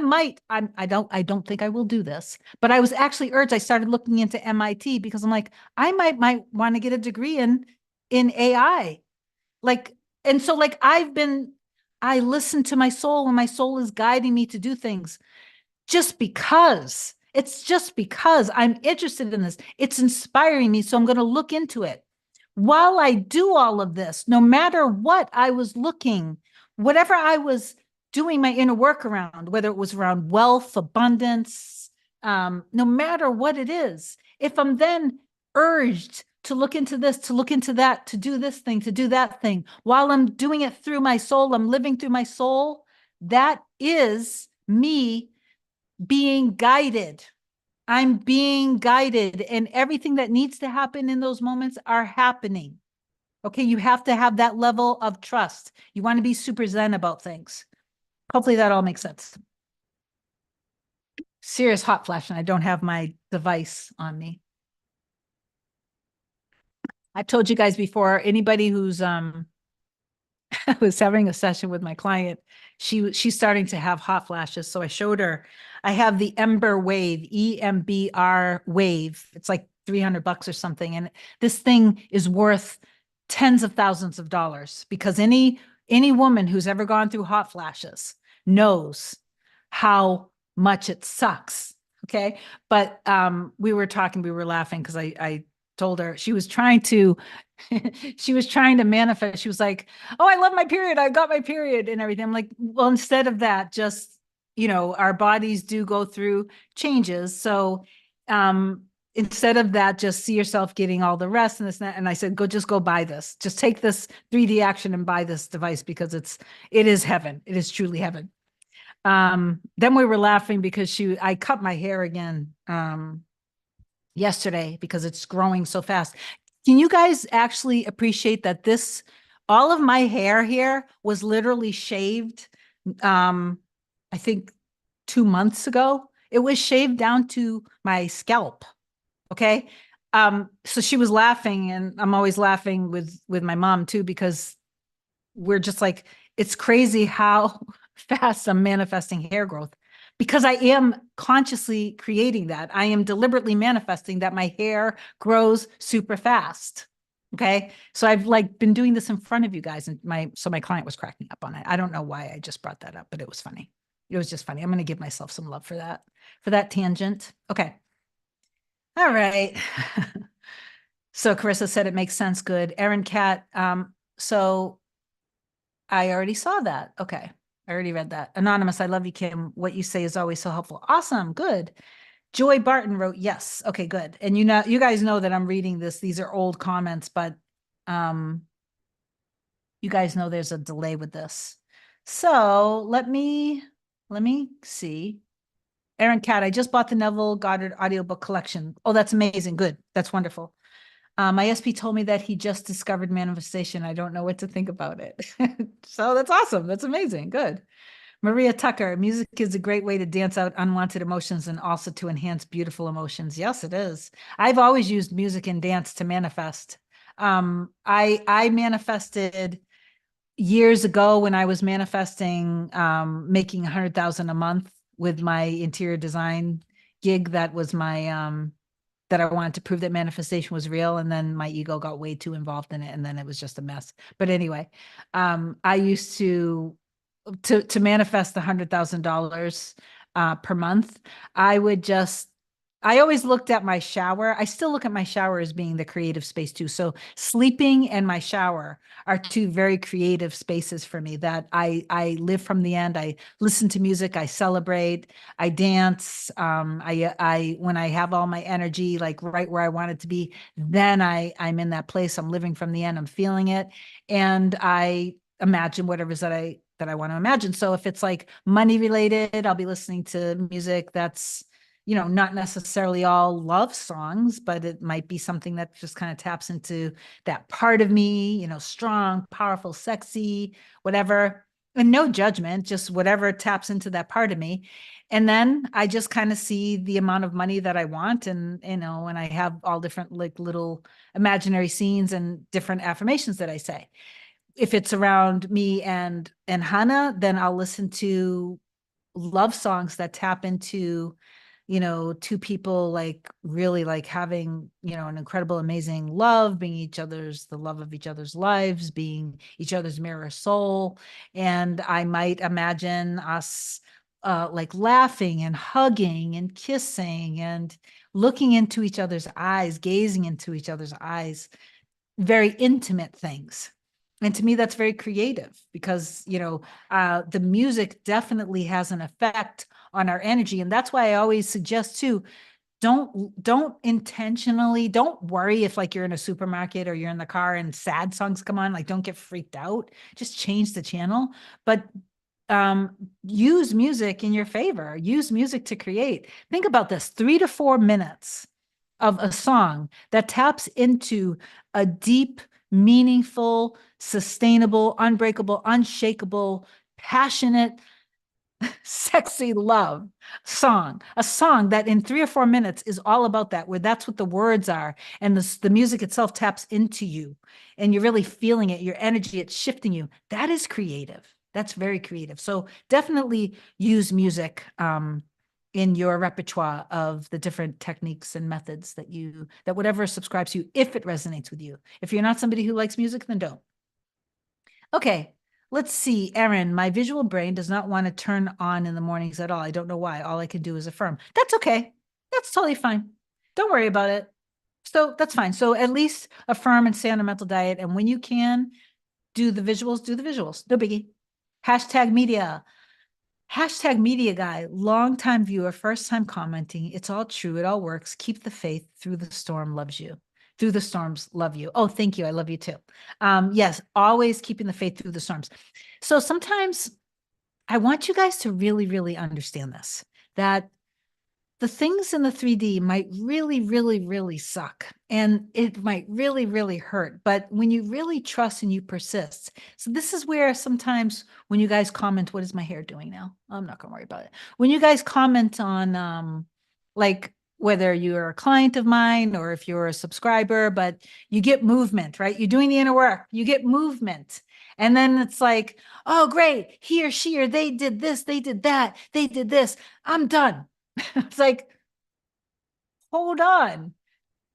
don't think I will do this, but I was actually urged. I started looking into MIT because I'm like, I might want to get a degree in AI. Like, and so like I listen to my soul and my soul is guiding me to do things just because. It's just because I'm interested in this. It's inspiring me. So I'm going to look into it. While I do all of this, no matter what I was looking, whatever I was doing my inner work around, whether it was around wealth, abundance, no matter what it is, if I'm then urged to look into this, to look into that, to do this thing, to do that thing, while I'm doing it through my soul, I'm living through my soul, that is me being guided. I'm being guided, and everything that needs to happen in those moments are happening. Okay, you have to have that level of trust. You want to be super zen about things. Hopefully that all makes sense. Serious hot flash, and I don't have my device on me. I've told you guys before, anybody who's I was having a session with my client. She's starting to have hot flashes. So I showed her, I have the Ember Wave, EMBR Wave. It's like $300 or something. And this thing is worth tens of thousands of dollars because any woman who's ever gone through hot flashes knows how much it sucks. Okay. But we were talking, we were laughing because I told her she was trying to she was trying to manifest. She was like, "Oh, I love my period. I got my period and everything." I'm like, "Well, instead of that, just, our bodies do go through changes. So, instead of that, just see yourself getting all the rest and this and that." And I said, just go buy this. Just take this 3D action and buy this device because it is heaven. It is truly heaven. Then we were laughing because I cut my hair again, yesterday because it's growing so fast. Can you guys actually appreciate that all of my hair here was literally shaved, I think 2 months ago. It was shaved down to my scalp. Okay. So she was laughing, and I'm always laughing with my mom too, because we're just like, it's crazy how fast I'm manifesting hair growth because I am consciously creating that. I am deliberately manifesting that my hair grows super fast. Okay. So I've like been doing this in front of you guys, and so my client was cracking up on it. I don't know why I just brought that up, but it was funny. It was just funny. I'm going to give myself some love for that tangent. Okay. All right. So Carissa said it makes sense. Good. Erin Cat. So I already saw that. Okay. I already read that. Anonymous, I love you, Kim. What you say is always so helpful. Awesome. Good. Joy Barton wrote, yes. Okay, good. And you guys know that I'm reading this. These are old comments, but you guys know there's a delay with this. So let me see. Aaron Cat, I just bought the Neville Goddard audiobook collection. Oh, that's amazing. Good. That's wonderful. My SP told me that he just discovered manifestation. I don't know what to think about it. So that's awesome. That's amazing. Good. Maria Tucker, music is a great way to dance out unwanted emotions and also to enhance beautiful emotions. Yes, it is. I've always used music and dance to manifest. I manifested years ago when I was manifesting, making 100,000 a month with my interior design gig. That was my, that I wanted to prove that manifestation was real. And then my ego got way too involved in it. And then it was just a mess. But anyway, I used to manifest the $100,000 per month. I would just I always looked at my shower. I still look at my shower as being the creative space too. So sleeping and my shower are two very creative spaces for me that I live from the end. I listen to music, I celebrate, I dance. I when I have all my energy like right where I want it to be, then I'm in that place. I'm living from the end. I'm feeling it, and I imagine whatever is that I want to imagine. So if it's like money related, I'll be listening to music that's not necessarily all love songs, but it might be something that just kind of taps into that part of me, strong, powerful, sexy, whatever. And no judgment, just whatever taps into that part of me. And then I just kind of see the amount of money that I want. And I have all different like little imaginary scenes and different affirmations that I say. If it's around me and Hannah, then I'll listen to love songs that tap into two people like really like having an incredible amazing love, being the love of each other's lives, being each other's mirror soul. And I might imagine us like laughing and hugging and kissing and looking into each other's eyes, gazing into each other's eyes, very intimate things. And to me, that's very creative because, the music definitely has an effect on our energy. And that's why I always suggest too, don't intentionally, don't worry if like you're in a supermarket or you're in the car and sad songs come on, like don't get freaked out. Just change the channel. But use music in your favor. Use music to create. Think about this, 3 to 4 minutes of a song that taps into a deep, meaningful, sustainable, unbreakable, unshakable, passionate, sexy love song, a song that in 3 or 4 minutes is all about that, where that's what the words are. And the music itself taps into you and you're really feeling it, your energy, it's shifting you. That is creative. That's very creative. So definitely use music in your repertoire of the different techniques and methods that whatever subscribes to you, if it resonates with you. If you're not somebody who likes music, then don't. Okay, let's see. Erin, my visual brain does not want to turn on in the mornings at all. I don't know why. All I can do is affirm. That's okay. That's totally fine. Don't worry about it. So that's fine. So at least affirm and stay on a mental diet. And when you can do the visuals, do the visuals. No biggie. Hashtag media. Hashtag media guy, longtime viewer, first time commenting. It's all true. It all works. Keep the faith. Through the storm loves you. Through the storms love you. Oh, thank you. I love you too. Yes, always keeping the faith through the storms. So sometimes I want you guys to really, really understand this, that the things in the 3D might really, really, really suck. And it might really, really hurt. But when you really trust and you persist, so this is where sometimes when you guys comment, what is my hair doing now? I'm not going to worry about it. When you guys comment on like whether you're a client of mine or if you're a subscriber, but you get movement, right? You're doing the inner work, you get movement. And then it's like, oh, great. He or she or they did this, they did that, they did this. I'm done. It's like, hold on.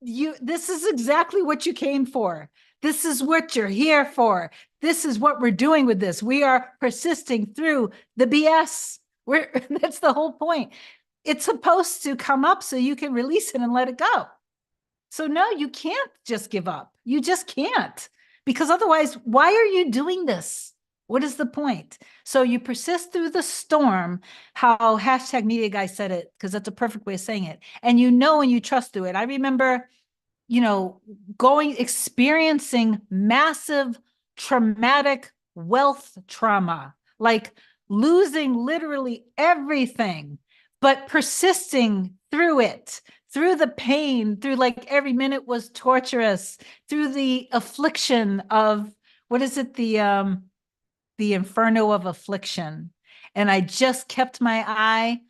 This is exactly what you came for. This is what you're here for. This is what we're doing with this. We are persisting through the BS. That's the whole point. It's supposed to come up so you can release it and let it go. So no, you can't just give up. You just can't, because otherwise, why are you doing this? What is the point? So you persist through the storm, how hashtag media guy said it, because that's a perfect way of saying it. And and you trust through it. I remember, experiencing massive traumatic wealth trauma, like losing literally everything, but persisting through it, through the pain, through like every minute was torturous, through the affliction of, what is it? The inferno of affliction. And I just kept my eye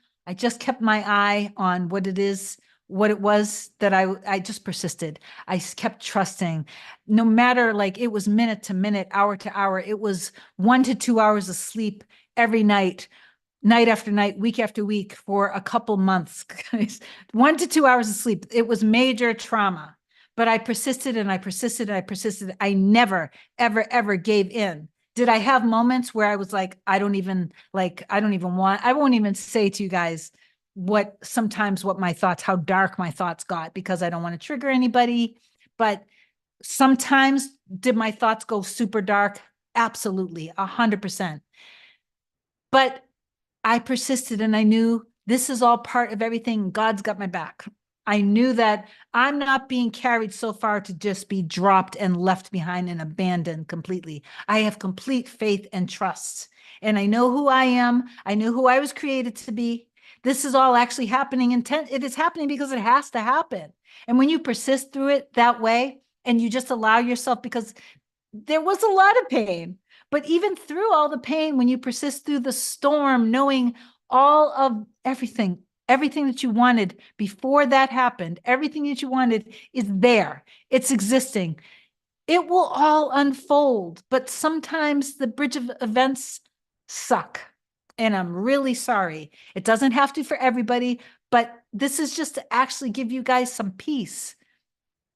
on what it was that I just persisted. I kept trusting, no matter, like, it was minute to minute, hour to hour. It was 1 to 2 hours of sleep every night, night after night, week after week for a couple months. 1 to 2 hours of sleep. It was major trauma, but I persisted and I persisted and I persisted. I never, ever, ever gave in. Did I have moments where I was like, I won't even say to you guys, sometimes what my thoughts, how dark my thoughts got, because I don't want to trigger anybody. But sometimes did my thoughts go super dark? Absolutely, 100%. But I persisted and I knew this is all part of everything. God's got my back. I knew that I'm not being carried so far to just be dropped and left behind and abandoned completely. I have complete faith and trust. And I know who I am. I know who I was created to be. This is all actually happening. It is happening because it has to happen. And when you persist through it that way, and you just allow yourself, because there was a lot of pain, but even through all the pain, when you persist through the storm, knowing all of everything that you wanted before that happened, everything that you wanted is there, it's existing, it will all unfold. But sometimes the bridge of events suck. And I'm really sorry. It doesn't have to for everybody, but this is just to actually give you guys some peace.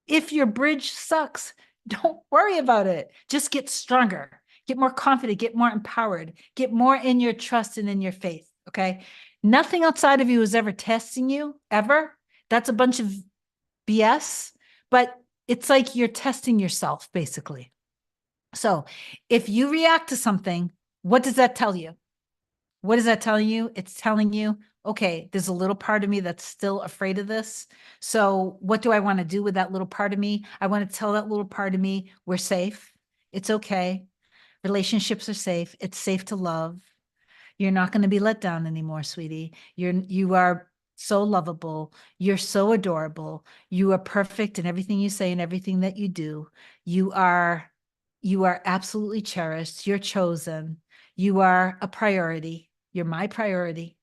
If your bridge sucks, don't worry about it. Just get stronger, get more confident, get more empowered, get more in your trust and in your faith. Okay. Nothing outside of you is ever testing you, ever. That's a bunch of BS, but it's like you're testing yourself, basically. So if you react to something, what does that tell you? What is that telling you? It's telling you, okay, there's a little part of me that's still afraid of this. So what do I want to do with that little part of me? I want to tell that little part of me, we're safe. It's okay. Relationships are safe. It's safe to love. You're not going to be let down anymore, sweetie. You are so lovable. You're so adorable. You are perfect in everything you say and everything that you do. You are absolutely cherished. You're chosen. You are a priority. You're my priority.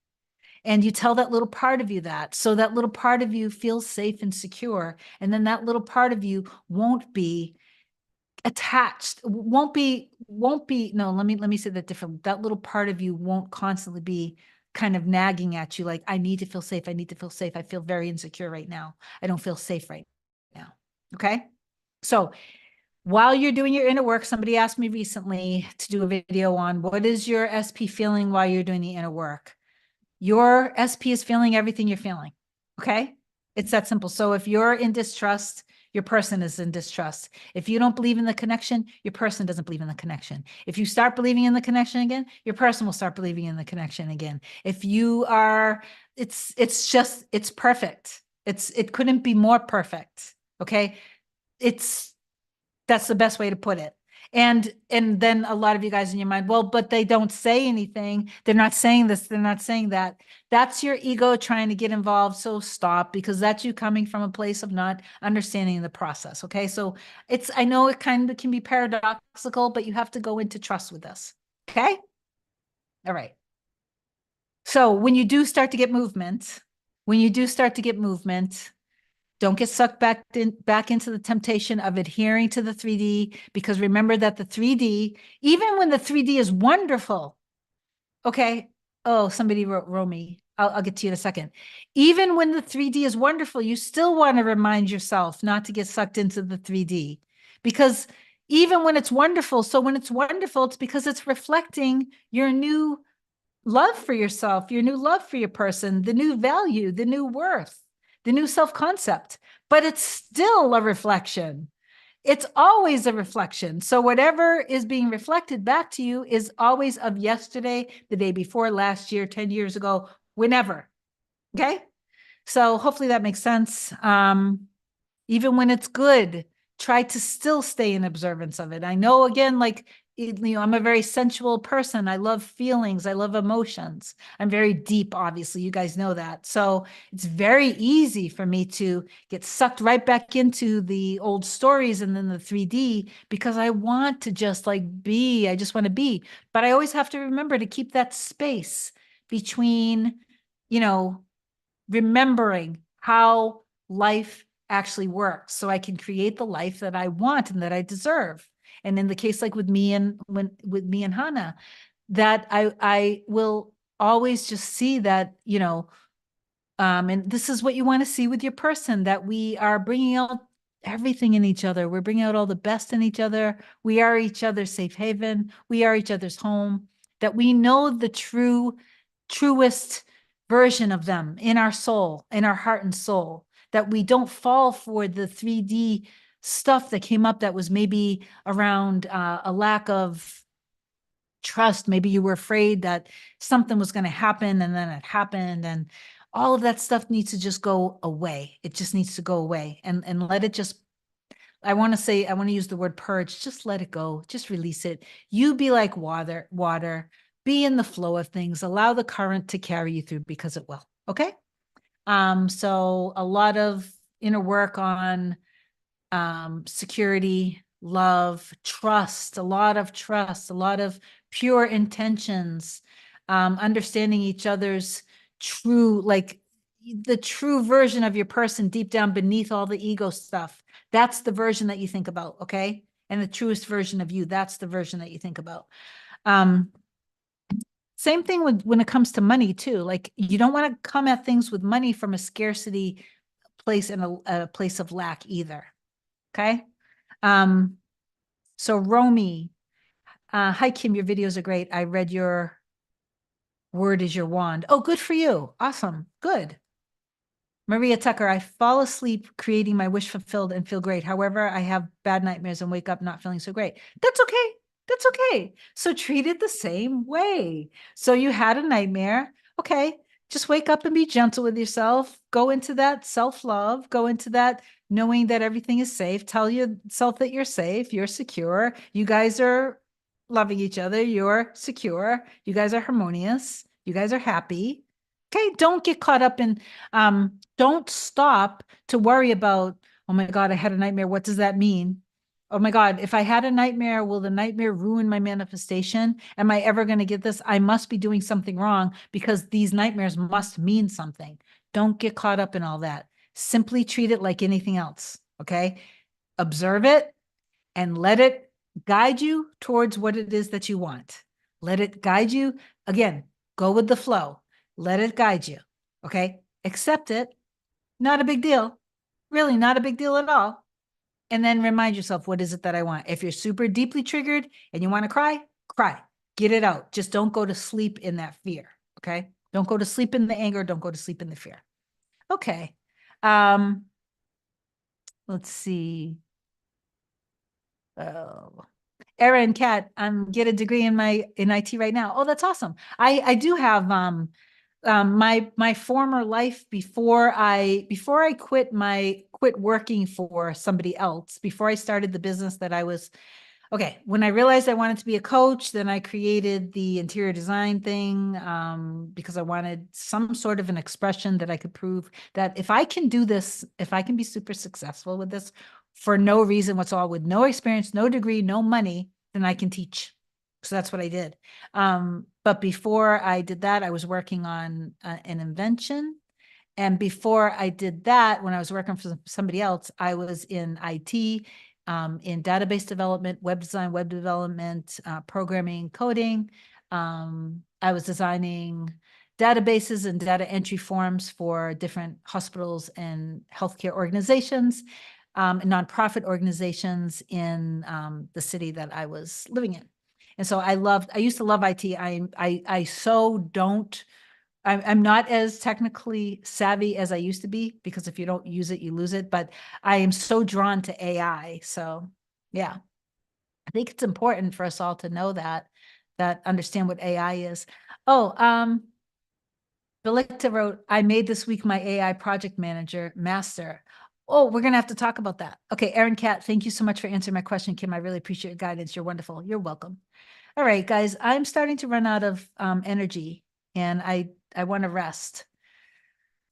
And you tell that little part of you that, so that little part of you feels safe and secure. And then that little part of you won't be attached, no, let me say that different. That little part of you won't constantly be kind of nagging at you like, I need to feel safe. I need to feel safe. I feel very insecure right now. I don't feel safe right now. Okay. So while you're doing your inner work, somebody asked me recently to do a video on what is your SP feeling while you're doing the inner work. Your SP is feeling everything you're feeling. Okay. It's that simple. So if you're in distrust, your person is in distrust. If you don't believe in the connection, your person doesn't believe in the connection. If you start believing in the connection again, your person will start believing in the connection again. If you are, it's perfect. It couldn't be more perfect. Okay. That's the best way to put it. And then a lot of you guys in your mind, well, but they don't say anything. They're not saying this. They're not saying that. That's your ego trying to get involved. So stop, because that's you coming from a place of not understanding the process. Okay. So I know it kind of can be paradoxical, but you have to go into trust with this. Okay. All right. So when you do start to get movement, don't get sucked back into the temptation of adhering to the 3D, because remember that the 3D, even when the 3D is wonderful, okay. Oh, somebody wrote me. I'll get to you in a second. Even when the 3D is wonderful, you still want to remind yourself not to get sucked into the 3D, because even when it's wonderful, it's because it's reflecting your new love for yourself, your new love for your person, the new value, the new worth, the new self-concept, but it's still a reflection. It's always a reflection. So whatever is being reflected back to you is always of yesterday, the day before, last year, 10 years ago, whenever. Okay. So hopefully that makes sense. Even when it's good, try to still stay in observance of it. I know, again, like, I'm a very sensual person. I love feelings. I love emotions. I'm very deep, obviously. You guys know that. So it's very easy for me to get sucked right back into the old stories and then the 3D, because I want to just be. I just want to be. But I always have to remember to keep that space between, remembering how life actually works, so I can create the life that I want and that I deserve. And in the case with me and Hannah, that I will always just see that, and this is what you want to see with your person, that we are bringing out everything in each other. We're bringing out all the best in each other. We are each other's safe haven. We are each other's home, that we know the truest version of them in our soul, in our heart and soul, that we don't fall for the 3D stuff that came up that was maybe around a lack of trust. Maybe you were afraid that something was going to happen and then it happened, and all of that stuff needs to just go away. It just needs to go away and let it just, I want to say, I want to use the word purge. Just let it go. Just release it. You be like water, be in the flow of things. Allow the current to carry you through, because it will. Okay. So a lot of inner work on security, love, trust, a lot of pure intentions, understanding each other's true, like the true version of your person deep down beneath all the ego stuff. That's the version that you think about, okay? And the truest version of you, that's the version that you think about. Same thing when it comes to money too. Like, you don't want to come at things with money from a scarcity place and a place of lack either. Okay. So Romy, hi Kim, your videos are great. I read your word is your wand. Oh, good for you. Awesome. Good. Maria Tucker, I fall asleep creating my wish fulfilled and feel great. However, I have bad nightmares and wake up not feeling so great. That's okay. That's okay. So treat it the same way. So you had a nightmare. Okay. Just wake up and be gentle with yourself. Go into that self-love. Go into that knowing that everything is safe. Tell yourself that you're safe. You're secure. You guys are loving each other. You're secure. You guys are harmonious. You guys are happy. Okay. Don't get caught up in, don't stop to worry about, oh my God, I had a nightmare. What does that mean? Oh my God, if I had a nightmare, will the nightmare ruin my manifestation? Am I ever going to get this? I must be doing something wrong, because these nightmares must mean something. Don't get caught up in all that. Simply treat it like anything else. Okay. Observe it and let it guide you towards what it is that you want. Let it guide you. Again, go with the flow. Let it guide you. Okay. Accept it. Not a big deal. Really, not a big deal at all. And then remind yourself, what is it that I want? If you're super deeply triggered and you want to cry, cry. Get it out. Just don't go to sleep in that fear. Okay. Don't go to sleep in the anger. Don't go to sleep in the fear. Okay. Let's see. Oh, Erin, Kat, get a degree in IT right now. Oh, that's awesome. I do have my former life before I quit working for somebody else, before I started the business that I was. Okay, when I realized I wanted to be a coach, then I created the interior design thing, because I wanted some sort of an expression that I could prove that if I can do this, if I can be super successful with this for no reason whatsoever, with no experience, no degree, no money, then I can teach. So that's what I did. But before I did that, I was working on an invention. And before I did that, when I was working for somebody else, I was in IT, in database development, web design, web development, programming, coding. I was designing databases and data entry forms for different hospitals and healthcare organizations, and nonprofit organizations in the city that I was living in. And so I used to love IT. I so don't, I'm not as technically savvy as I used to be, because if you don't use it, you lose it. But I am so drawn to AI. So yeah, I think it's important for us all to know that understand what AI is. Oh, Belikta wrote, I made this week my AI project manager master. Oh, we're going to have to talk about that. Okay, Erin Cat, thank you so much for answering my question, Kim. I really appreciate your guidance. You're wonderful. You're welcome. All right, guys, I'm starting to run out of energy, and I want to rest.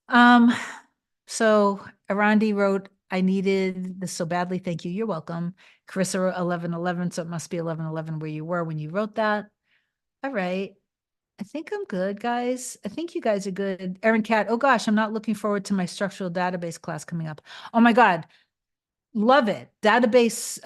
So Arandi wrote, I needed this so badly. Thank you. You're welcome. Carissa wrote 11:11, so it must be 11:11 where you were when you wrote that. All right. I think I'm good, guys. I think you guys are good. Erin Cat, oh gosh, I'm not looking forward to my structural database class coming up. Oh my God. Love it. Database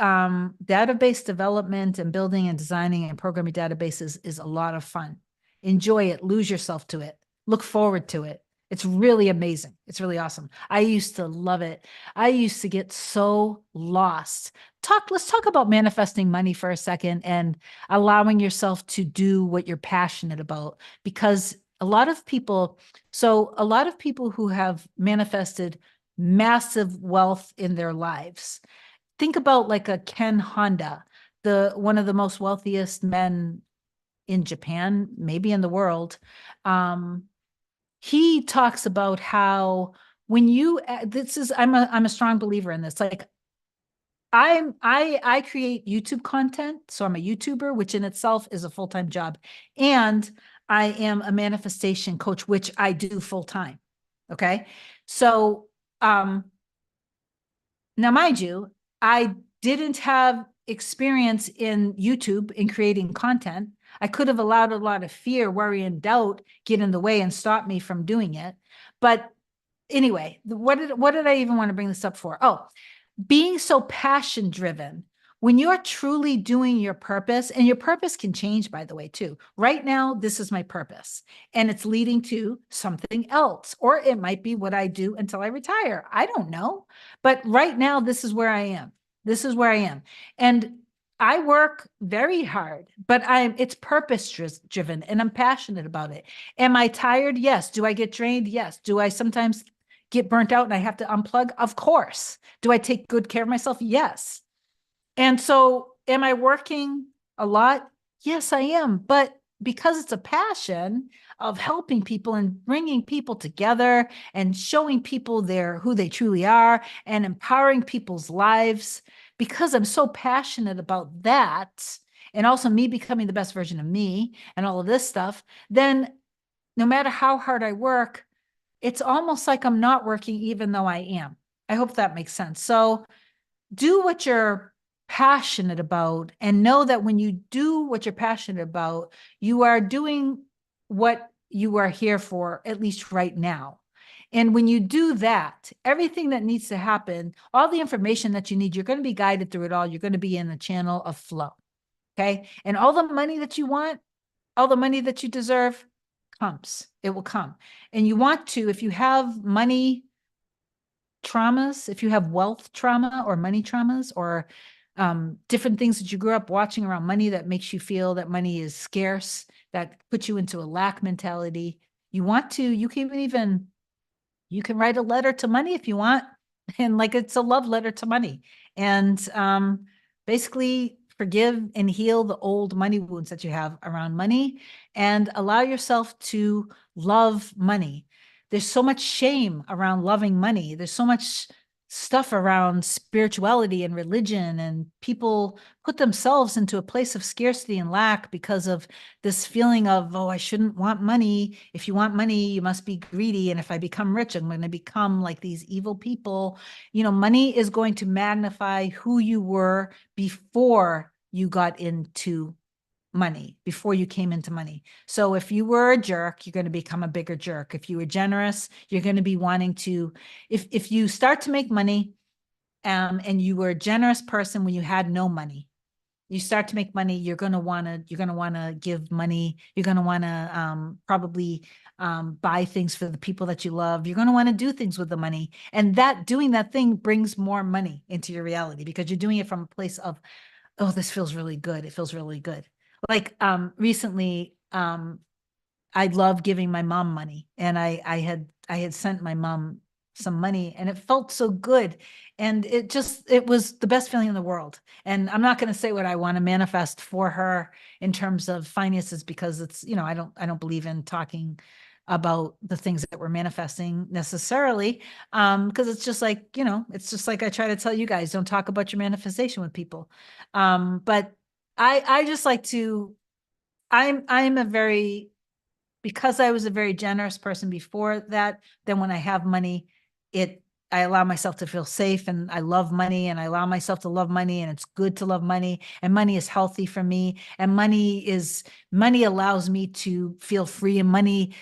development and building and designing and programming databases is a lot of fun. Enjoy it. Lose yourself to it. Look forward to it. It's really amazing. It's really awesome. I used to love it. I used to get so lost. Let's talk about manifesting money for a second and allowing yourself to do what you're passionate about, because a lot of people, so a lot of people who have manifested massive wealth in their lives. Think about like a Ken Honda, the one of the most wealthiest men in Japan, maybe in the world. Um, he talks about how when you this is I'm a strong believer in this. Like I create YouTube content, so I'm a YouTuber, which in itself is a full-time job, and I am a manifestation coach, which I do full-time. Okay. So now mind you, I didn't have experience in YouTube in creating content. I could have allowed a lot of fear, worry, and doubt get in the way and stop me from doing it. But anyway, what did I even want to bring this up for? Oh, being so passion driven, when you're truly doing your purpose, and your purpose can change, by the way, too. Right now, this is my purpose, and it's leading to something else, or it might be what I do until I retire. I don't know. But right now, this is where I am. This is where I am. And I work very hard, but it's purpose driven and I'm passionate about it. Am I tired? Yes. Do I get drained? Yes. Do I sometimes get burnt out and I have to unplug? Of course. Do I take good care of myself? Yes. And so, am I working a lot? Yes, I am. But because it's a passion of helping people and bringing people together and showing people who they truly are and empowering people's lives, because I'm so passionate about that, and also me becoming the best version of me and all of this stuff, then no matter how hard I work, it's almost like I'm not working even though I am. I hope that makes sense. So do what you're passionate about and know that when you do what you're passionate about, you are doing what you are here for, at least right now. And when you do that, everything that needs to happen, all the information that you need, you're going to be guided through it all. You're going to be in a channel of flow. Okay. And all the money that you want, all the money that you deserve comes. It will come. And you want to, if you have money traumas, if you have wealth trauma or money traumas or different things that you grew up watching around money that makes you feel that money is scarce, that puts you into a lack mentality, you can write a letter to money if you want. And like it's a love letter to money. And basically forgive and heal the old money wounds that you have around money and allow yourself to love money. There's so much shame around loving money. There's so much stuff around spirituality and religion, and people put themselves into a place of scarcity and lack because of this feeling of, oh, I shouldn't want money. If you want money, you must be greedy. And if I become rich, I'm going to become like these evil people. You know, money is going to magnify who you were before you got into money, before you came into money. So if you were a jerk, you're going to become a bigger jerk. If you were generous, you're going to be wanting to, if you start to make money, and you were a generous person when you had no money, you start to make money, you're going to want to give money. You're going to want to probably buy things for the people that you love. You're going to want to do things with the money. And that doing that thing brings more money into your reality because you're doing it from a place of, oh, this feels really good. It feels really good. Like recently, I love giving my mom money, and I had sent my mom some money, and it felt so good, and it was the best feeling in the world. And I'm not going to say what I want to manifest for her in terms of finances because it's, I don't believe in talking about the things that we're manifesting necessarily, because it's just like, it's just like I try to tell you guys, don't talk about your manifestation with people. But I just like to, I'm a very, because I was a very generous person before that, then when I have money, I allow myself to feel safe, and I love money, and I allow myself to love money, and it's good to love money, and money is healthy for me, and money allows me to feel free, and money,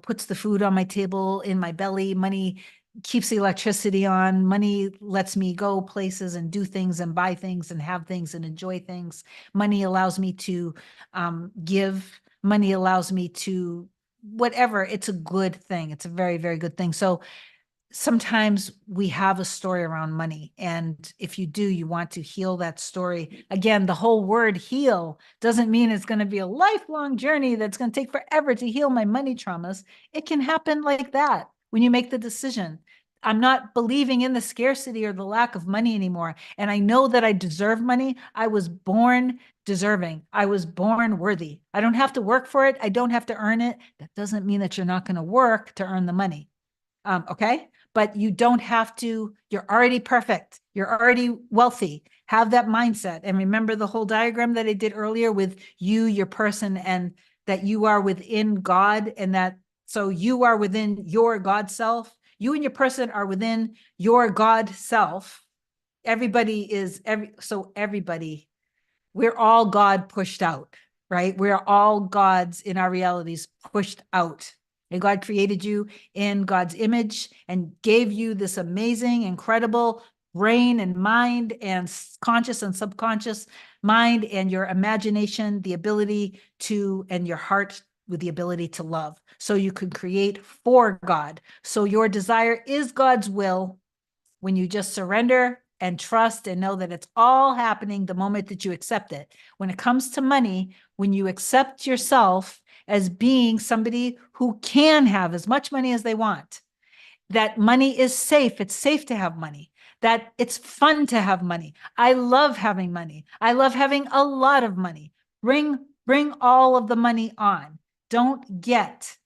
puts the food on my table in my belly. Money keeps the electricity on. Money lets me go places and do things and buy things and have things and enjoy things. Money allows me to give. Money allows me to whatever. It's a good thing. It's a very, very good thing. So sometimes we have a story around money. And if you do, you want to heal that story. Again, the whole word heal doesn't mean it's going to be a lifelong journey that's going to take forever to heal my money traumas. It can happen like that when you make the decision. I'm not believing in the scarcity or the lack of money anymore. And I know that I deserve money. I was born deserving. I was born worthy. I don't have to work for it. I don't have to earn it. That doesn't mean that you're not going to work to earn the money. Okay. But you don't have to, you're already perfect. You're already wealthy. Have that mindset. And remember the whole diagram that I did earlier with you, your person, and that you are within God, and that so you are within your God self. You and your person are within your God self. Everybody is everybody, we're all God pushed out, right? We're all gods in our realities pushed out. And God created you in God's image and gave you this amazing, incredible brain and mind and conscious and subconscious mind and your imagination, the ability to, and your heart with the ability to love. So you can create for God. So your desire is God's will when you just surrender and trust and know that it's all happening the moment that you accept it. When it comes to money, when you accept yourself as being somebody who can have as much money as they want, that money is safe. It's safe to have money, that it's fun to have money. I love having money. I love having a lot of money. Bring all of the money on. Don't get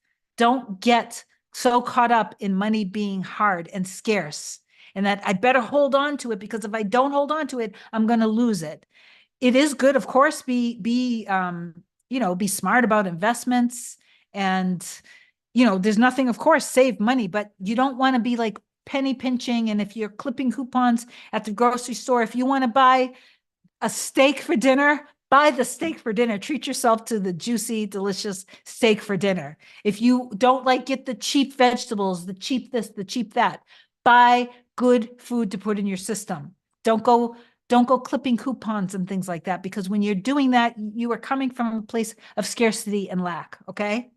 so caught up in money being hard and scarce, and that I better hold on to it, because if I don't hold on to it, I'm going to lose it. It is good, of course, be smart about investments, and there's nothing, of course, save money, but you don't want to be like penny pinching. And if you're clipping coupons at the grocery store, if you want to buy a steak for dinner, buy the steak for dinner. Treat yourself to the juicy, delicious steak for dinner. If you don't like, get the cheap vegetables, the cheap this, the cheap that. Buy good food to put in your system. Don't go don't go clipping coupons and things like that, because when you're doing that, you are coming from a place of scarcity and lack. Okay.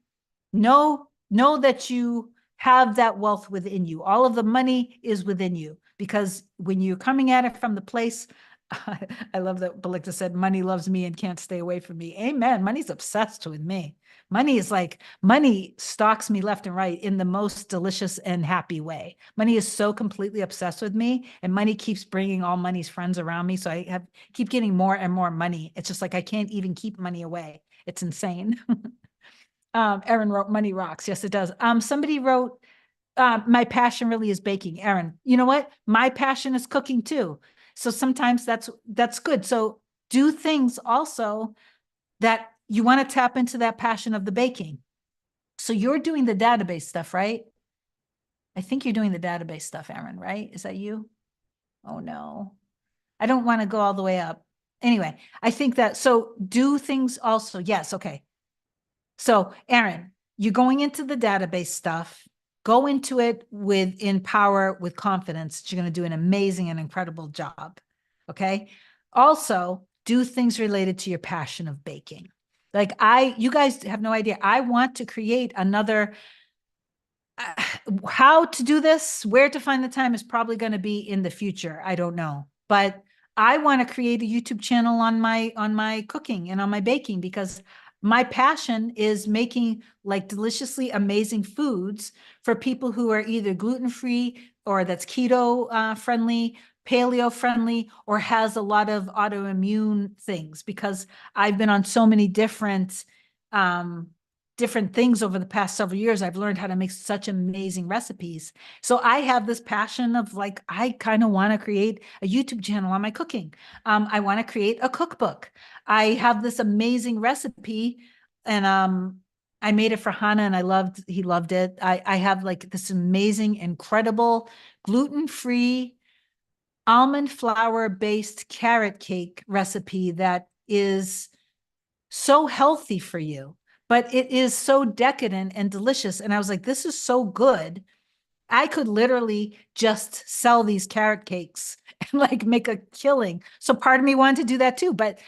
Know that you have that wealth within you. All of the money is within you, because when you're coming at it from the place, I love that Belikta said, money loves me and can't stay away from me. Amen. Money's obsessed with me. Money stalks me left and right in the most delicious and happy way. Money is so completely obsessed with me, and money keeps bringing all money's friends around me. So I keep getting more and more money. It's just like I can't even keep money away. It's insane. Erin wrote, money rocks. Yes, it does. Somebody wrote, my passion really is baking. Erin, you know what? My passion is cooking too. So sometimes that's good. So do things also that you want to tap into that passion of the baking. So you're doing the database stuff, right? I think you're doing the database stuff, Erin, right? Is that you? Oh no. I don't want to go all the way up. Anyway, I think that, so do things also. Yes. Okay. So, Erin, you're going into the database stuff. Go into it in power, with confidence. You're going to do an amazing and incredible job. Okay. Also, do things related to your passion of baking. Like you guys have no idea. I want to create another. How to do this, where to find the time is probably going to be in the future. I don't know, but I want to create a YouTube channel on my cooking and on my baking, because my passion is making like deliciously amazing foods for people who are either gluten-free, or that's keto friendly, paleo friendly, or has a lot of autoimmune things, because I've been on so many different things over the past several years. I've learned how to make such amazing recipes. So I have this passion of like, I kind of want to create a YouTube channel on my cooking. I want to create a cookbook. I have this amazing recipe, and I made it for Hannah, and he loved it. I have like this amazing, incredible gluten-free almond flour based carrot cake recipe that is so healthy for you, but it is so decadent and delicious. And I was like, this is so good. I could literally just sell these carrot cakes and like make a killing. So part of me wanted to do that too. But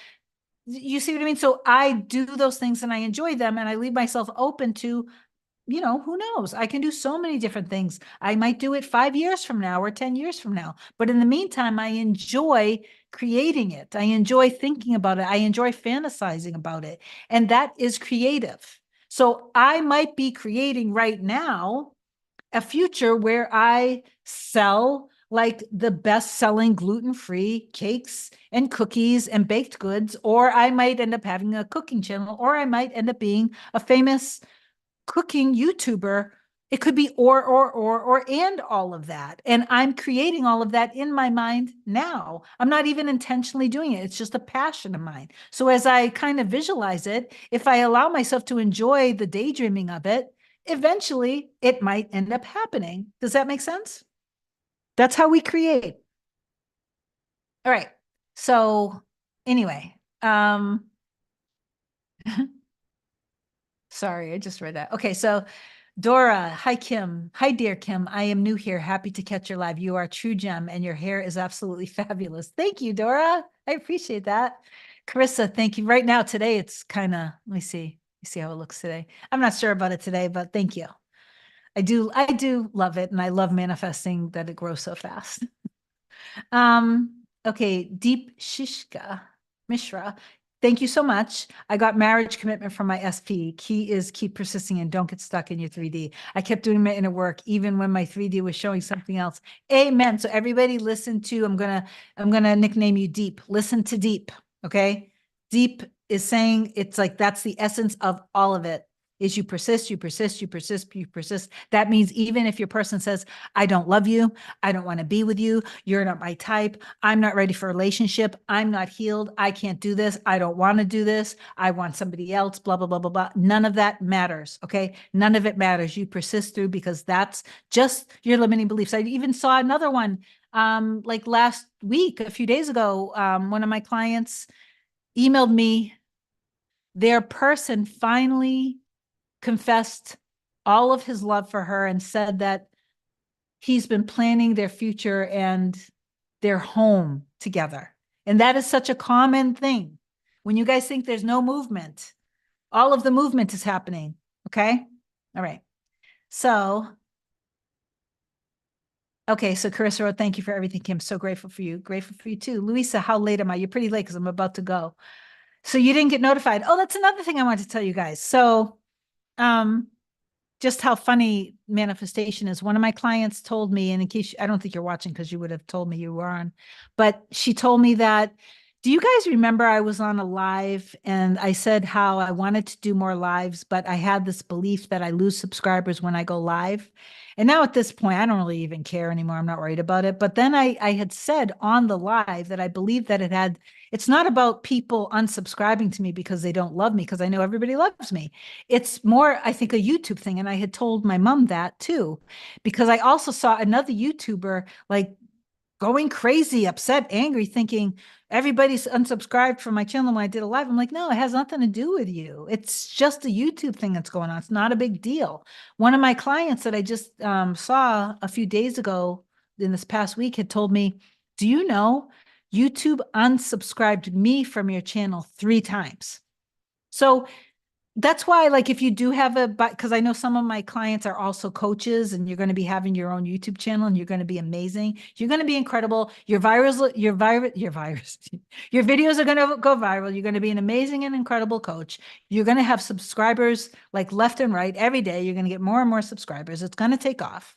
you see what I mean? So I do those things and I enjoy them, and I leave myself open to who knows? I can do so many different things. I might do it 5 years from now or 10 years from now. But in the meantime, I enjoy creating it. I enjoy thinking about it. I enjoy fantasizing about it. And that is creative. So I might be creating right now a future where I sell like the best selling gluten-free cakes and cookies and baked goods, or I might end up having a cooking channel, or I might end up being a famous cooking YouTuber. It could be and all of that. And I'm creating all of that in my mind now. I'm not even intentionally doing it. It's just a passion of mine. So as I kind of visualize it, if I allow myself to enjoy the daydreaming of it, eventually it might end up happening. Does that make sense? That's how we create. All right. So anyway, sorry, I just read that. Okay, so Dora, hi Kim. Hi, dear Kim. I am new here. Happy to catch your live. You are a true gem and your hair is absolutely fabulous. Thank you, Dora. I appreciate that. Carissa, thank you. Right now, today, it's kind of, let me see. Let me see how it looks today. I'm not sure about it today, but thank you. I do love it. And I love manifesting that it grows so fast. Okay, Deep Shishka Mishra. Thank you so much. I got marriage commitment from my SP. Key is keep persisting and don't get stuck in your 3D. I kept doing my inner work even when my 3D was showing something else. Amen. So everybody listen to, I'm gonna nickname you Deep. Listen to Deep. Okay. Deep is saying it's like that's the essence of all of it. Is you persist, you persist, you persist, you persist. That means even if your person says, I don't love you, I don't want to be with you, you're not my type, I'm not ready for a relationship, I'm not healed, I can't do this, I don't want to do this, I want somebody else, blah, blah, blah, blah, blah. None of that matters, okay? None of it matters. You persist through because that's just your limiting beliefs. I even saw another one like last week, a few days ago, one of my clients emailed me, their person finally confessed all of his love for her and said that he's been planning their future and their home together. And that is such a common thing. When you guys think there's no movement, all of the movement is happening. Okay. All right. So, okay. So Carissa wrote, thank you for everything, Kim. So grateful for you. Grateful for you too. Louisa, how late am I? You're pretty late because I'm about to go. So you didn't get notified. Oh, that's another thing I wanted to tell you guys. So, just how funny manifestation is. One of my clients told me, and in case I don't think you're watching because you would have told me you were on, but she told me that, do you guys remember I was on a live and I said how I wanted to do more lives, but I had this belief that I lose subscribers when I go live. And now at this point, I don't really even care anymore. I'm not worried about it. But then I had said on the live that I believed that it's not about people unsubscribing to me because they don't love me, because I know everybody loves me. It's more, I think, a YouTube thing. And I had told my mom that too, because I also saw another YouTuber like going crazy, upset, angry, thinking everybody's unsubscribed from my channel when I did a live. I'm like, no, it has nothing to do with you. It's just a YouTube thing that's going on. It's not a big deal. One of my clients that I just saw a few days ago in this past week had told me, do you know YouTube unsubscribed me from your channel 3 times? So that's why, like, if you do have because I know some of my clients are also coaches and you're going to be having your own YouTube channel and you're going to be amazing. You're going to be incredible. Your your videos are going to go viral. You're going to be an amazing and incredible coach. You're going to have subscribers like left and right every day. You're going to get more and more subscribers. It's going to take off.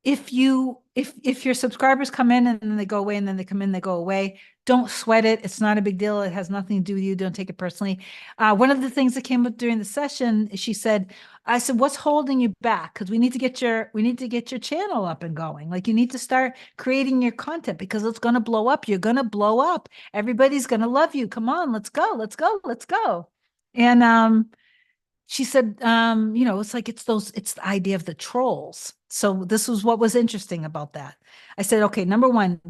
If your subscribers come in and then they go away and then they come in, they go away, don't sweat it. It's not a big deal. It has nothing to do with you. Don't take it personally. One of the things that came up during the session, I said, what's holding you back? Because we need to get your channel up and going. Like, you need to start creating your content because it's going to blow up. You're going to blow up. Everybody's going to love you. Come on, let's go, let's go, let's go. And she said, it's like, it's the idea of the trolls. So this was what was interesting about that. I said, okay, number one,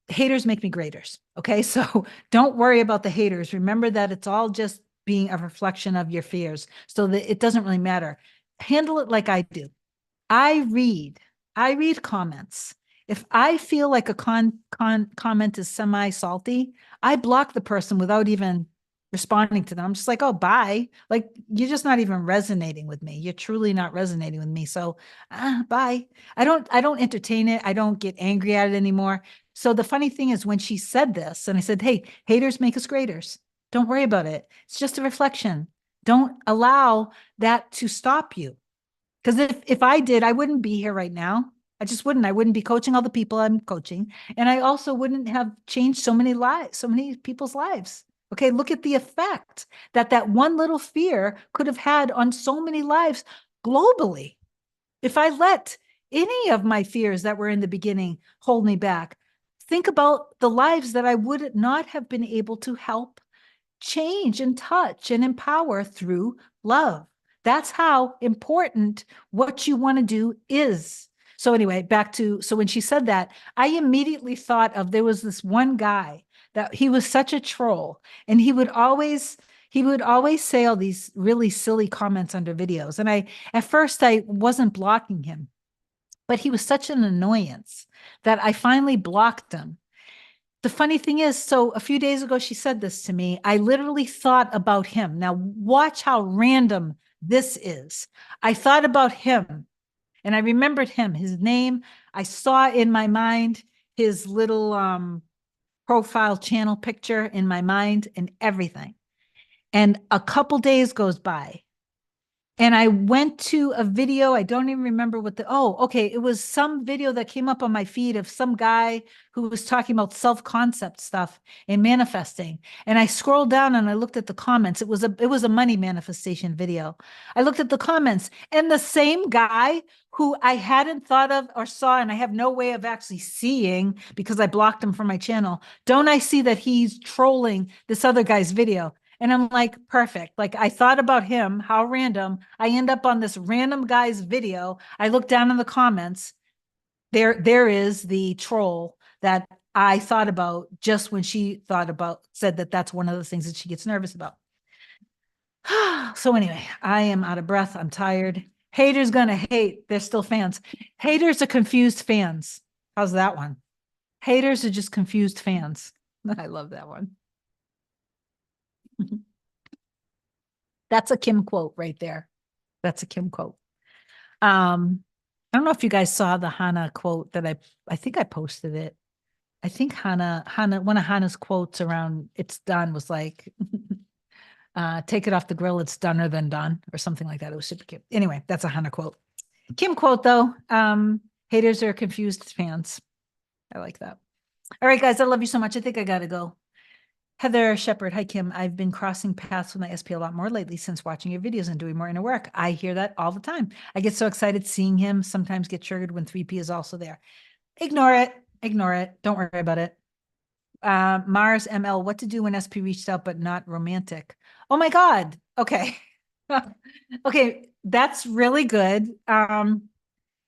haters make me graders. Okay. So don't worry about the haters. Remember that it's all just being a reflection of your fears. So that it doesn't really matter. Handle it like I do. I read comments. If I feel like a comment is semi salty, I block the person without even responding to them. I'm just like, oh, bye. Like, you're just not even resonating with me. You're truly not resonating with me. So, bye. I don't entertain it. I don't get angry at it anymore. So the funny thing is when she said this, and I said, hey, haters make us graders. Don't worry about it. It's just a reflection. Don't allow that to stop you. Because if I did, I wouldn't be here right now. I just wouldn't. I wouldn't be coaching all the people I'm coaching. And I also wouldn't have changed so many lives, so many people's lives. Okay, look at the effect that that one little fear could have had on so many lives globally. If I let any of my fears that were in the beginning hold me back, think about the lives that I would not have been able to help change and touch and empower through love. That's how important what you want to do is. So anyway, back to, so when she said that, I immediately thought of, there was this one guy that he was such a troll, and he would always say all these really silly comments under videos. And at first I wasn't blocking him, but he was such an annoyance that I finally blocked him. The funny thing is, so a few days ago, she said this to me. I literally thought about him. Now, watch how random this is. I thought about him and I remembered him, his name. I saw in my mind his little profile channel picture in my mind and everything. And a couple days goes by and I went to a video. I don't even remember okay. It was some video that came up on my feed of some guy who was talking about self-concept stuff and manifesting. And I scrolled down and I looked at the comments. It was a money manifestation video. I looked at the comments and the same guy who I hadn't thought of or saw, and I have no way of actually seeing because I blocked him from my channel. Don't I see that he's trolling this other guy's video? And I'm like, perfect. Like I thought about him, how random. I end up on this random guy's video. I look down in the comments. There is the troll that I thought about just when said that that's one of the things that she gets nervous about. So anyway, I am out of breath. I'm tired. Haters gonna hate. They're still fans. Haters are confused fans. How's that one? Haters are just confused fans. I love that one. That's a Kim quote right there. That's a Kim quote. I don't know if you guys saw the Hannah quote that I think I posted it. I think Hannah, one of Hannah's quotes around "it's done" was like, take it off the grill, it's doneer than done, or something like that. It was super cute. Anyway, that's a Hannah quote. Kim quote though, haters are confused fans. I like that. All right, guys, I love you so much. I think I gotta go. Heather Shepard, hi Kim. I've been crossing paths with my SP a lot more lately since watching your videos and doing more inner work. I hear that all the time. I get so excited seeing him, sometimes get triggered when 3P is also there. Ignore it. Ignore it. Don't worry about it. Mars ML, what to do when SP reached out but not romantic? Oh my God. Okay. Okay, that's really good.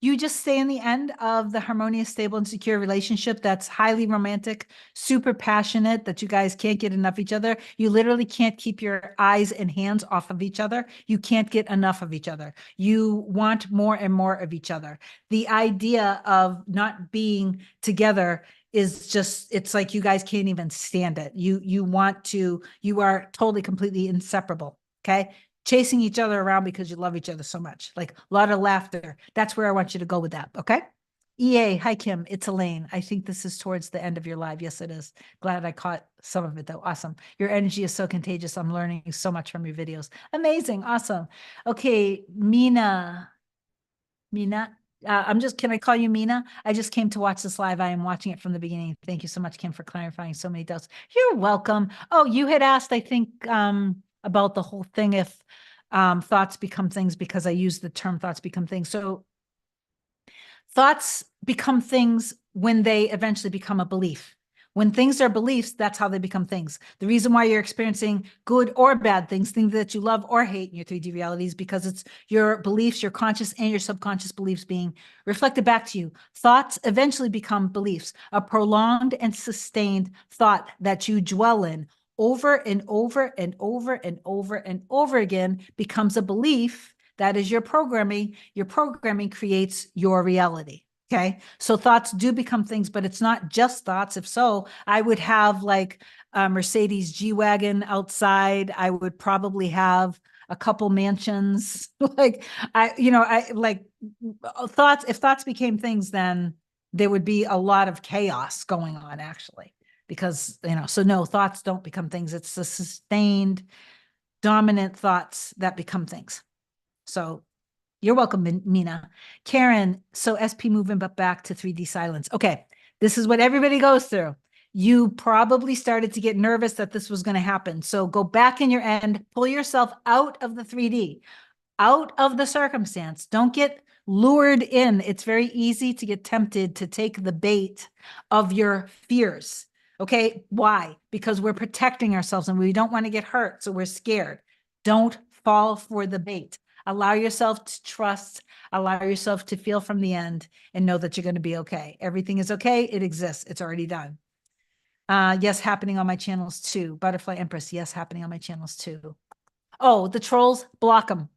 You just stay in the end of the harmonious, stable, and secure relationship that's highly romantic, super passionate, that you guys can't get enough of each other. You literally can't keep your eyes and hands off of each other. You can't get enough of each other. You want more and more of each other. The idea of not being together is just, it's like you guys can't even stand it. You are totally, completely inseparable. Okay. Chasing each other around because you love each other so much. Like a lot of laughter. That's where I want you to go with that. Okay. EA, hi Kim, it's Elaine. I think this is towards the end of your live. Yes, it is. Glad I caught some of it though. Awesome. Your energy is so contagious. I'm learning so much from your videos. Amazing. Awesome. Okay, Mina. Can I call you Mina? I just came to watch this live. I am watching it from the beginning. Thank you so much, Kim, for clarifying so many doubts. You're welcome. Oh, you had asked, I think, about the whole thing if thoughts become things, because I use the term thoughts become things. So thoughts become things when they eventually become a belief. When things are beliefs, that's how they become things. The reason why you're experiencing good or bad things that you love or hate in your 3D reality is because it's your beliefs, your conscious and your subconscious beliefs being reflected back to you. Thoughts eventually become beliefs. A prolonged and sustained thought that you dwell in over and over and over and over and over again becomes a belief. That is your programming. Your programming creates your reality. Okay. So thoughts do become things, but it's not just thoughts. If so, I would have like a Mercedes G-Wagon outside. I would probably have a couple mansions. Like I like thoughts. If thoughts became things, then there would be a lot of chaos going on actually, because, so no, thoughts don't become things. It's the sustained dominant thoughts that become things. So you're welcome, Mina. Karen, so SP moving but back to 3D silence. Okay, this is what everybody goes through. You probably started to get nervous that this was going to happen. So go back in your end, pull yourself out of the 3D, out of the circumstance. Don't get lured in. It's very easy to get tempted to take the bait of your fears. Okay, why? Because we're protecting ourselves and we don't want to get hurt, so we're scared. Don't fall for the bait. Allow yourself to trust, allow yourself to feel from the end and know that you're going to be okay. Everything is okay. It exists. It's already done. Yes, happening on my channels too. Butterfly Empress, yes, happening on my channels too. Oh, the trolls, block them.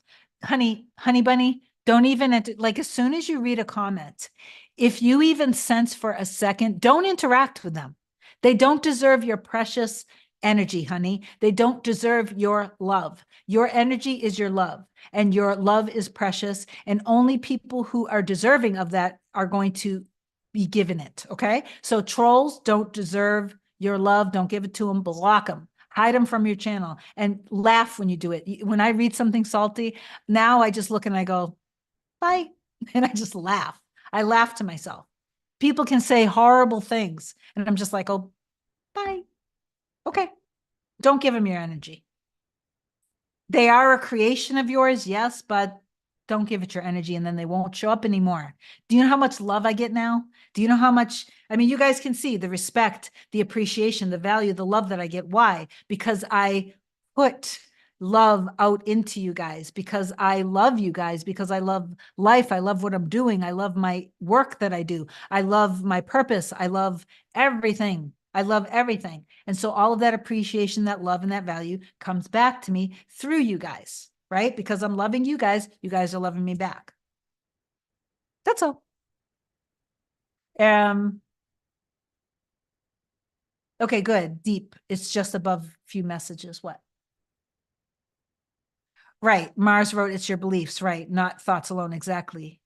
Honey bunny, don't even like as soon as you read a comment, if you even sense for a second, don't interact with them. They don't deserve your precious energy, honey. They don't deserve your love. Your energy is your love, and your love is precious, and only people who are deserving of that are going to be given it. Okay. So trolls don't deserve your love. Don't give it to them. Block them. Hide them from your channel and laugh when you do it. When I read something salty, now I just look and I go, bye. And I just laugh. I laugh to myself. People can say horrible things. And I'm just like, oh, bye. Okay. Don't give them your energy. They are a creation of yours, yes, but don't give it your energy and then they won't show up anymore. Do you know how much love I get now? Do you know how much? I mean, you guys can see the respect, the appreciation, the value, the love that I get. Why? Because I put love out into you guys, because I love you guys, because I love life. I love what I'm doing. I love my work that I do. I love my purpose. I love everything. I love everything. And so all of that appreciation, that love, and that value comes back to me through you guys, right? Because I'm loving you guys are loving me back. That's all. Okay, good. Deep. It's just above few messages. What? Right. Mars wrote, it's your beliefs, right? Not thoughts alone. Exactly.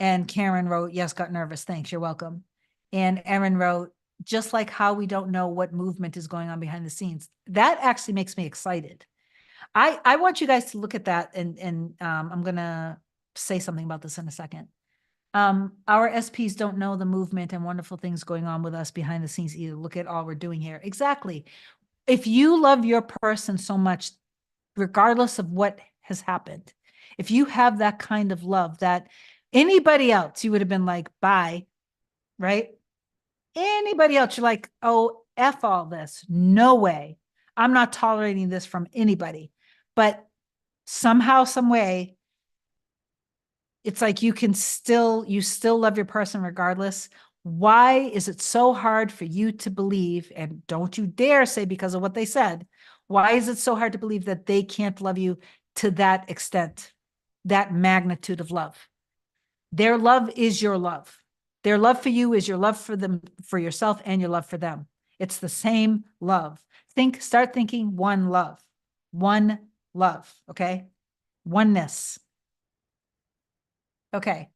And Karen wrote, yes, got nervous. Thanks. You're welcome. And Erin wrote, just like how we don't know what movement is going on behind the scenes. That actually makes me excited. I want you guys to look at that, and I'm gonna say something about this in a second. Our SPs don't know the movement and wonderful things going on with us behind the scenes either. Look at all we're doing here. Exactly. If you love your person so much, regardless of what has happened, if you have that kind of love that anybody else, you would have been like, bye, right? Anybody else, you're like, oh, F all this. No way. I'm not tolerating this from anybody. But somehow, some way, it's like you still love your person regardless. Why is it so hard for you to believe? And don't you dare say because of what they said. Why is it so hard to believe that they can't love you to that extent, that magnitude of love? Their love is your love. Their love for you is your love for them, for yourself, and your love for them. It's the same love. Start thinking one love, okay? Oneness. Okay.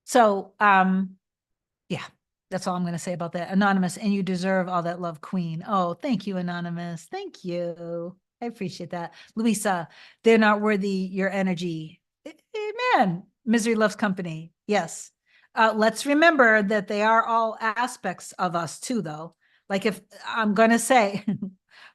So, yeah, that's all I'm going to say about that. Anonymous, and you deserve all that love, Queen. Oh, thank you, Anonymous. Thank you. I appreciate that. Louisa, they're not worthy your energy. Amen. Misery loves company. Yes. Let's remember that they are all aspects of us too, though. Like if I'm going to say,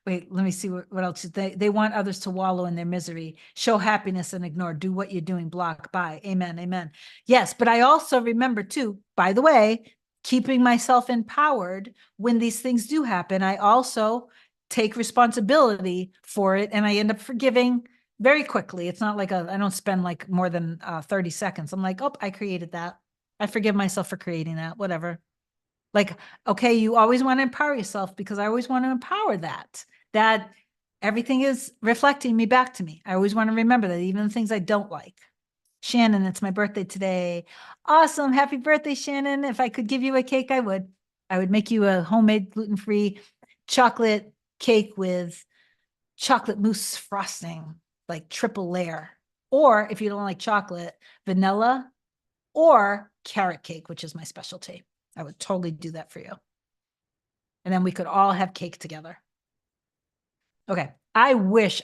wait, let me see what else. They want others to wallow in their misery, show happiness and ignore, do what you're doing, block, bye. Amen, amen. Yes, but I also remember too, by the way, keeping myself empowered when these things do happen. I also take responsibility for it and I end up forgiving very quickly. It's not like I don't spend like more than 30 seconds. I'm like, oh, I created that. I forgive myself for creating that, whatever. Like, okay, you always want to empower yourself because I always want to empower that everything is reflecting me back to me. I always want to remember that even the things I don't like Shannon, it's my birthday today. Awesome. Happy birthday, Shannon. If I could give you a cake, I would. I would make you a homemade gluten-free chocolate cake with chocolate mousse frosting, like triple layer. Or if you don't like chocolate, vanilla or carrot cake, which is my specialty. I would totally do that for you. And then we could all have cake together. Okay. I wish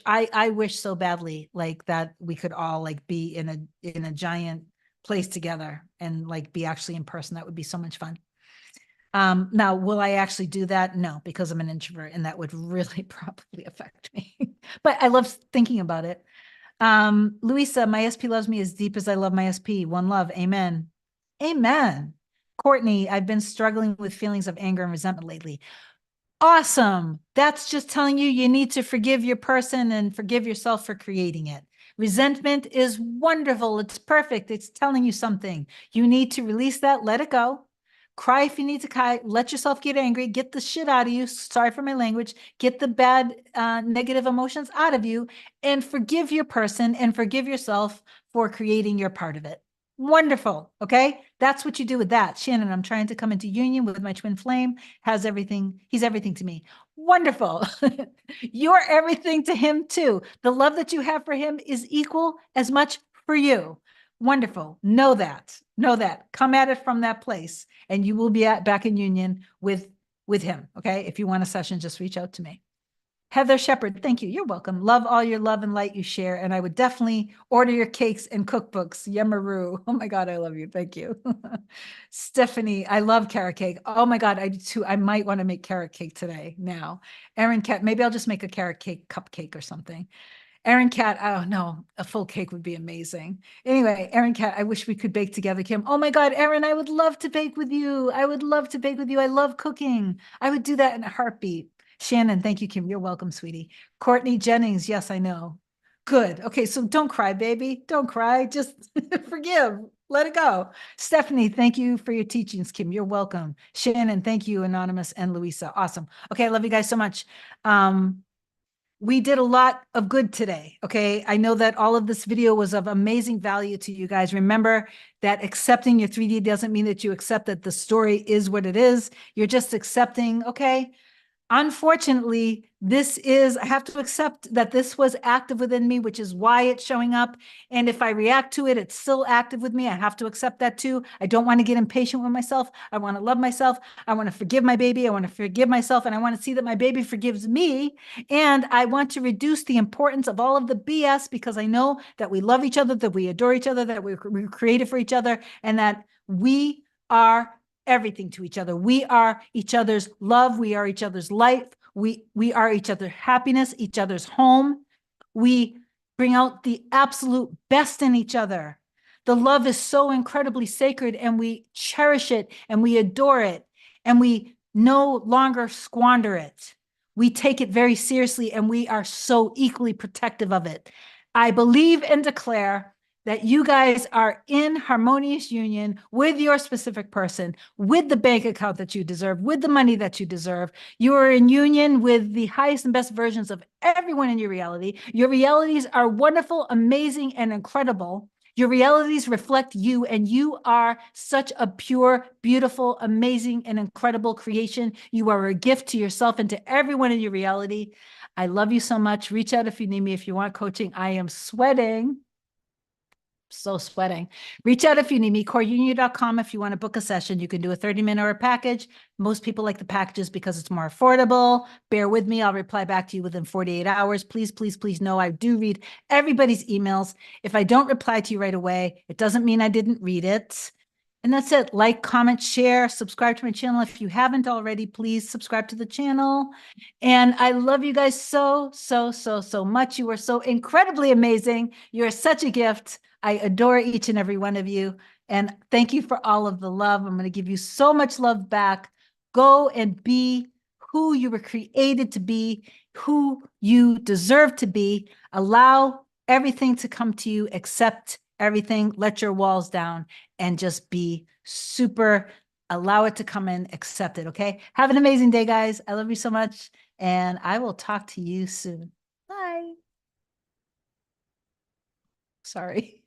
so badly like that we could all like be in a giant place together and like be actually in person. That would be so much fun. Now, will I actually do that? No, because I'm an introvert and that would really probably affect me. But I love thinking about it. Louisa, my SP loves me as deep as I love my SP. One love. Amen. Amen. Courtney, I've been struggling with feelings of anger and resentment lately. Awesome. That's just telling you you need to forgive your person and forgive yourself for creating it. Resentment is wonderful. It's perfect. It's telling you something. You need to release that, let it go. Cry if you need to cry. Let yourself get angry. Get the shit out of you. Sorry for my language. Get the bad, negative emotions out of you and forgive your person and forgive yourself for creating your part of it. Wonderful. Okay. That's what you do with that. Shannon, I'm trying to come into union with my twin flame. Has everything. He's everything to me. Wonderful. You're everything to him too. The love that you have for him is equal as much for you. Wonderful. Know that. Know that. Come at it from that place and you will be back in union with him. Okay. If you want a session, just reach out to me. Heather Shepard, thank you. You're welcome. Love all your love and light you share. And I would definitely order your cakes and cookbooks. Yummaroo. Oh my God, I love you. Thank you. Stephanie, I love carrot cake. Oh my God, I do too. I might want to make carrot cake today now. Erin Cat, maybe I'll just make a carrot cake cupcake or something. Aaron Cat, oh no, a full cake would be amazing. Anyway, Aaron Cat, I wish we could bake together, Kim. Oh my God, Aaron, I would love to bake with you. I would love to bake with you. I love cooking. I would do that in a heartbeat. Shannon, thank you, Kim. You're welcome, sweetie. Courtney Jennings, yes, I know. Good. Okay, so don't cry, baby. Don't cry. Just forgive. Let it go. Stephanie, thank you for your teachings, Kim. You're welcome. Shannon, thank you, Anonymous and Louisa. Awesome. Okay, I love you guys so much. We did a lot of good today. Okay. I know that all of this video was of amazing value to you guys. Remember that accepting your 3D doesn't mean that you accept that the story is what it is. You're just accepting, okay, unfortunately, I have to accept that this was active within me, which is why it's showing up. And if I react to it, it's still active with me. I have to accept that too. I don't want to get impatient with myself. I want to love myself. I want to forgive my baby. I want to forgive myself. And I want to see that my baby forgives me. And I want to reduce the importance of all of the BS because I know that we love each other, that we adore each other, that we're created for each other, and that we are everything to each other. We are each other's love. We are each other's life. We are each other's happiness, each other's home. We bring out the absolute best in each other. The love is so incredibly sacred and we cherish it and we adore it and we no longer squander it. We take it very seriously and we are so equally protective of it. I believe and declare that you guys are in harmonious union with your specific person, with the bank account that you deserve, with the money that you deserve. You are in union with the highest and best versions of everyone in your reality. Your realities are wonderful, amazing, and incredible. Your realities reflect you, and you are such a pure, beautiful, amazing, and incredible creation. You are a gift to yourself and to everyone in your reality. I love you so much. Reach out if you need me, if you want coaching. I am sweating. So sweating. Reach out if you need me, coreunion.com. If you want to book a session, you can do a 30-minute or a package. Most people like the packages because it's more affordable. Bear with me. I'll reply back to you within 48 hours. Please, please, please know I do read everybody's emails. If I don't reply to you right away, it doesn't mean I didn't read it. And that's it. Like, comment, share, subscribe to my channel. If you haven't already, please subscribe to the channel. And I love you guys so, so, so, so much. You are so incredibly amazing. You are such a gift. I adore each and every one of you. And thank you for all of the love. I'm going to give you so much love back. Go and be who you were created to be, who you deserve to be. Allow everything to come to you, accept everything, let your walls down, and just be super, allow it to come in, accept it, okay? Have an amazing day, guys. I love you so much, and I will talk to you soon. Bye. Sorry.